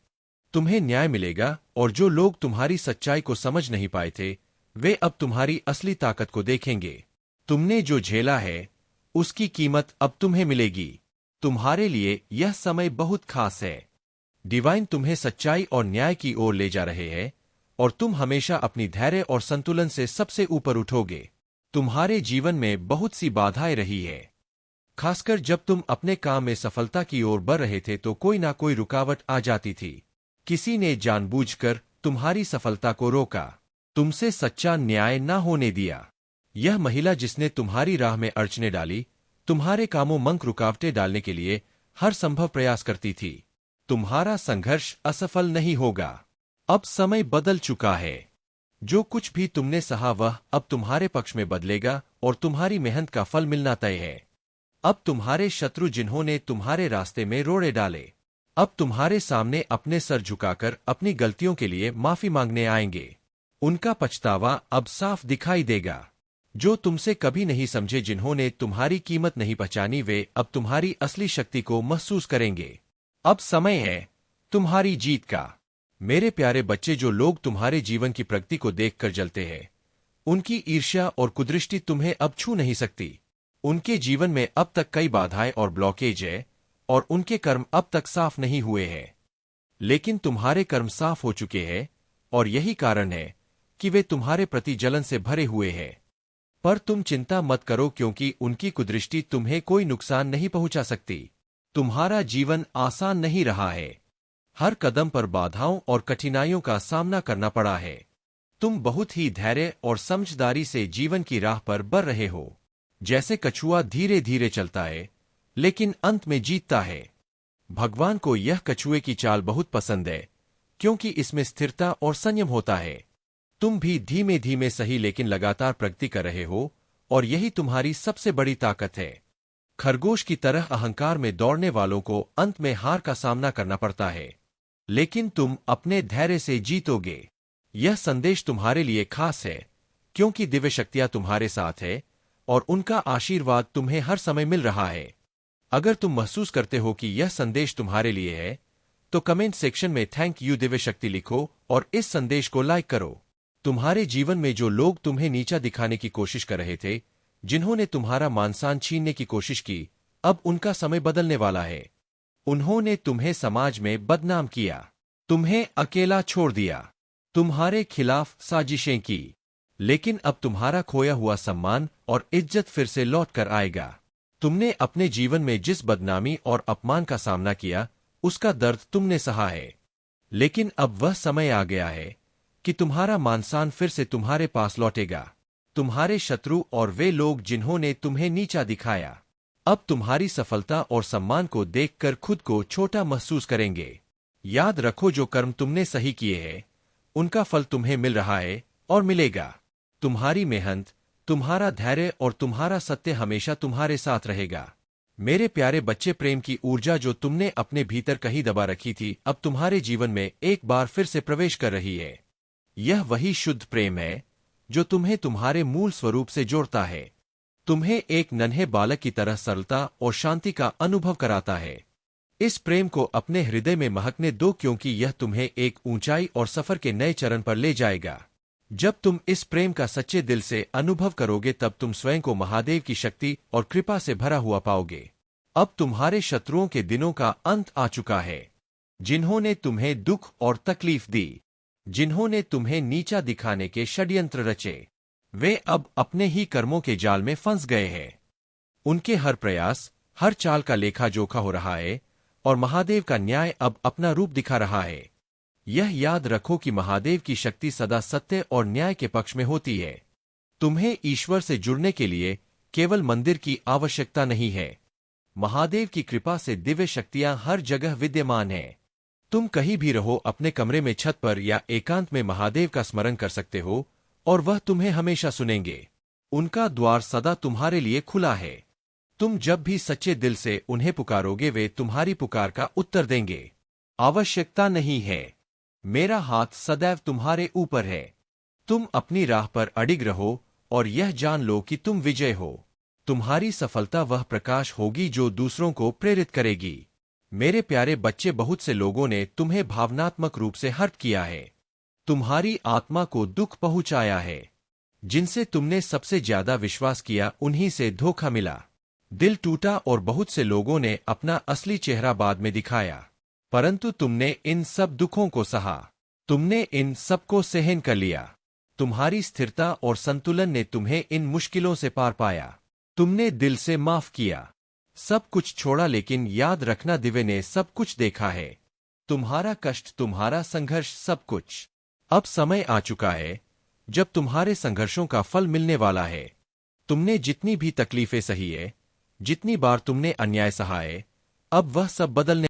तुम्हें न्याय मिलेगा और जो लोग तुम्हारी सच्चाई को समझ नहीं पाए थे वे अब तुम्हारी असली ताकत को देखेंगे। तुमने जो झेला है उसकी कीमत अब तुम्हें मिलेगी। तुम्हारे लिए यह समय बहुत खास है। डिवाइन तुम्हें सच्चाई और न्याय की ओर ले जा रहे हैं और तुम हमेशा अपनी धैर्य और संतुलन से सबसे ऊपर उठोगे। तुम्हारे जीवन में बहुत सी बाधाएं रही है, खासकर जब तुम अपने काम में सफलता की ओर बढ़ रहे थे तो कोई ना कोई रुकावट आ जाती थी। किसी ने जानबूझकर तुम्हारी सफलता को रोका, तुमसे सच्चा न्याय न होने दिया। यह महिला जिसने तुम्हारी राह में अड़चने डाली, तुम्हारे कामों मंक रुकावटें डालने के लिए हर संभव प्रयास करती थी। तुम्हारा संघर्ष असफल नहीं होगा। अब समय बदल चुका है। जो कुछ भी तुमने सहा वह अब तुम्हारे पक्ष में बदलेगा और तुम्हारी मेहनत का फल मिलना तय है। अब तुम्हारे शत्रु जिन्होंने तुम्हारे रास्ते में रोड़े डाले, अब तुम्हारे सामने अपने सर झुकाकर अपनी गलतियों के लिए माफी मांगने आएंगे। उनका पछतावा अब साफ दिखाई देगा। जो तुमसे कभी नहीं समझे, जिन्होंने तुम्हारी कीमत नहीं पहचानी, वे अब तुम्हारी असली शक्ति को महसूस करेंगे। अब समय है तुम्हारी जीत का। मेरे प्यारे बच्चे, जो लोग तुम्हारे जीवन की प्रगति को देखकर जलते हैं, उनकी ईर्ष्या और कुदृष्टि तुम्हें अब छू नहीं सकती। उनके जीवन में अब तक कई बाधाएं और ब्लॉकेज है और उनके कर्म अब तक साफ नहीं हुए हैं। लेकिन तुम्हारे कर्म साफ हो चुके हैं और यही कारण है कि वे तुम्हारे प्रति जलन से भरे हुए हैं। पर तुम चिंता मत करो, क्योंकि उनकी कुदृष्टि तुम्हें कोई नुकसान नहीं पहुंचा सकती। तुम्हारा जीवन आसान नहीं रहा है। हर कदम पर बाधाओं और कठिनाइयों का सामना करना पड़ा है। तुम बहुत ही धैर्य और समझदारी से जीवन की राह पर बढ़ रहे हो। जैसे कछुआ धीरे धीरे चलता है लेकिन अंत में जीतता है। भगवान को यह कछुए की चाल बहुत पसंद है, क्योंकि इसमें स्थिरता और संयम होता है। तुम भी धीमे धीमे सही लेकिन लगातार प्रगति कर रहे हो और यही तुम्हारी सबसे बड़ी ताकत है। खरगोश की तरह अहंकार में दौड़ने वालों को अंत में हार का सामना करना पड़ता है, लेकिन तुम अपने धैर्य से जीतोगे। यह संदेश तुम्हारे लिए खास है, क्योंकि दिव्य शक्तियां तुम्हारे साथ है और उनका आशीर्वाद तुम्हें हर समय मिल रहा है। अगर तुम महसूस करते हो कि यह संदेश तुम्हारे लिए है, तो कमेंट सेक्शन में थैंक यू दिव्य शक्ति लिखो और इस संदेश को लाइक करो। तुम्हारे जीवन में जो लोग तुम्हें नीचा दिखाने की कोशिश कर रहे थे, जिन्होंने तुम्हारा मानसान छीनने की कोशिश की, अब उनका समय बदलने वाला है। उन्होंने तुम्हें समाज में बदनाम किया, तुम्हें अकेला छोड़ दिया, तुम्हारे खिलाफ साजिशें की, लेकिन अब तुम्हारा खोया हुआ सम्मान और इज्जत फिर से लौट कर आएगा। तुमने अपने जीवन में जिस बदनामी और अपमान का सामना किया, उसका दर्द तुमने सहा है, लेकिन अब वह समय आ गया है कि तुम्हारा मानसान फिर से तुम्हारे पास लौटेगा। तुम्हारे शत्रु और वे लोग जिन्होंने तुम्हें नीचा दिखाया, अब तुम्हारी सफलता और सम्मान को देखकर खुद को छोटा महसूस करेंगे। याद रखो, जो कर्म तुमने सही किए हैं, उनका फल तुम्हें मिल रहा है और मिलेगा। तुम्हारी मेहनत, तुम्हारा धैर्य और तुम्हारा सत्य हमेशा तुम्हारे साथ रहेगा। मेरे प्यारे बच्चे, प्रेम की ऊर्जा जो तुमने अपने भीतर कहीं दबा रखी थी, अब तुम्हारे जीवन में एक बार फिर से प्रवेश कर रही है। यह वही शुद्ध प्रेम है जो तुम्हें तुम्हारे मूल स्वरूप से जोड़ता है, तुम्हें एक नन्हे बालक की तरह सरलता और शांति का अनुभव कराता है। इस प्रेम को अपने हृदय में महकने दो, क्योंकि यह तुम्हें एक ऊंचाई और सफर के नए चरण पर ले जाएगा। जब तुम इस प्रेम का सच्चे दिल से अनुभव करोगे, तब तुम स्वयं को महादेव की शक्ति और कृपा से भरा हुआ पाओगे। अब तुम्हारे शत्रुओं के दिनों का अंत आ चुका है, जिन्होंने तुम्हें दुख और तकलीफ दी, जिन्होंने तुम्हें नीचा दिखाने के षड्यंत्र रचे, वे अब अपने ही कर्मों के जाल में फंस गए हैं। उनके हर प्रयास, हर चाल का लेखा जोखा हो रहा है और महादेव का न्याय अब अपना रूप दिखा रहा है। यह याद रखो कि महादेव की शक्ति सदा सत्य और न्याय के पक्ष में होती है। तुम्हें ईश्वर से जुड़ने के लिए केवल मंदिर की आवश्यकता नहीं है। महादेव की कृपा से दिव्य शक्तियां हर जगह विद्यमान हैं। तुम कहीं भी रहो, अपने कमरे में, छत पर या एकांत में महादेव का स्मरण कर सकते हो और वह तुम्हें हमेशा सुनेंगे। उनका द्वार सदा तुम्हारे लिए खुला है। तुम जब भी सच्चे दिल से उन्हें पुकारोगे, वे तुम्हारी पुकार का उत्तर देंगे। आवश्यकता नहीं है, मेरा हाथ सदैव तुम्हारे ऊपर है। तुम अपनी राह पर अडिग रहो और यह जान लो कि तुम विजय हो। तुम्हारी सफलता वह प्रकाश होगी जो दूसरों को प्रेरित करेगी। मेरे प्यारे बच्चे, बहुत से लोगों ने तुम्हें भावनात्मक रूप से हर्ट किया है, तुम्हारी आत्मा को दुख पहुंचाया है। जिनसे तुमने सबसे ज्यादा विश्वास किया उन्हीं से धोखा मिला। दिल टूटा और बहुत से लोगों ने अपना असली चेहरा बाद में दिखाया। परंतु तुमने इन सब दुखों को सहा। तुमने इन सबको सहन कर लिया। तुम्हारी स्थिरता और संतुलन ने तुम्हें इन मुश्किलों से पार पाया। तुमने दिल से माफ किया, सब कुछ छोड़ा, लेकिन याद रखना दिव्य ने सब कुछ देखा है। तुम्हारा कष्ट, तुम्हारा संघर्ष, सब कुछ। अब समय आ चुका है जब तुम्हारे संघर्षों का फल मिलने वाला है। तुमने जितनी भी तकलीफें सही है, जितनी बार तुमने अन्याय सहा है, अब वह सब बदलने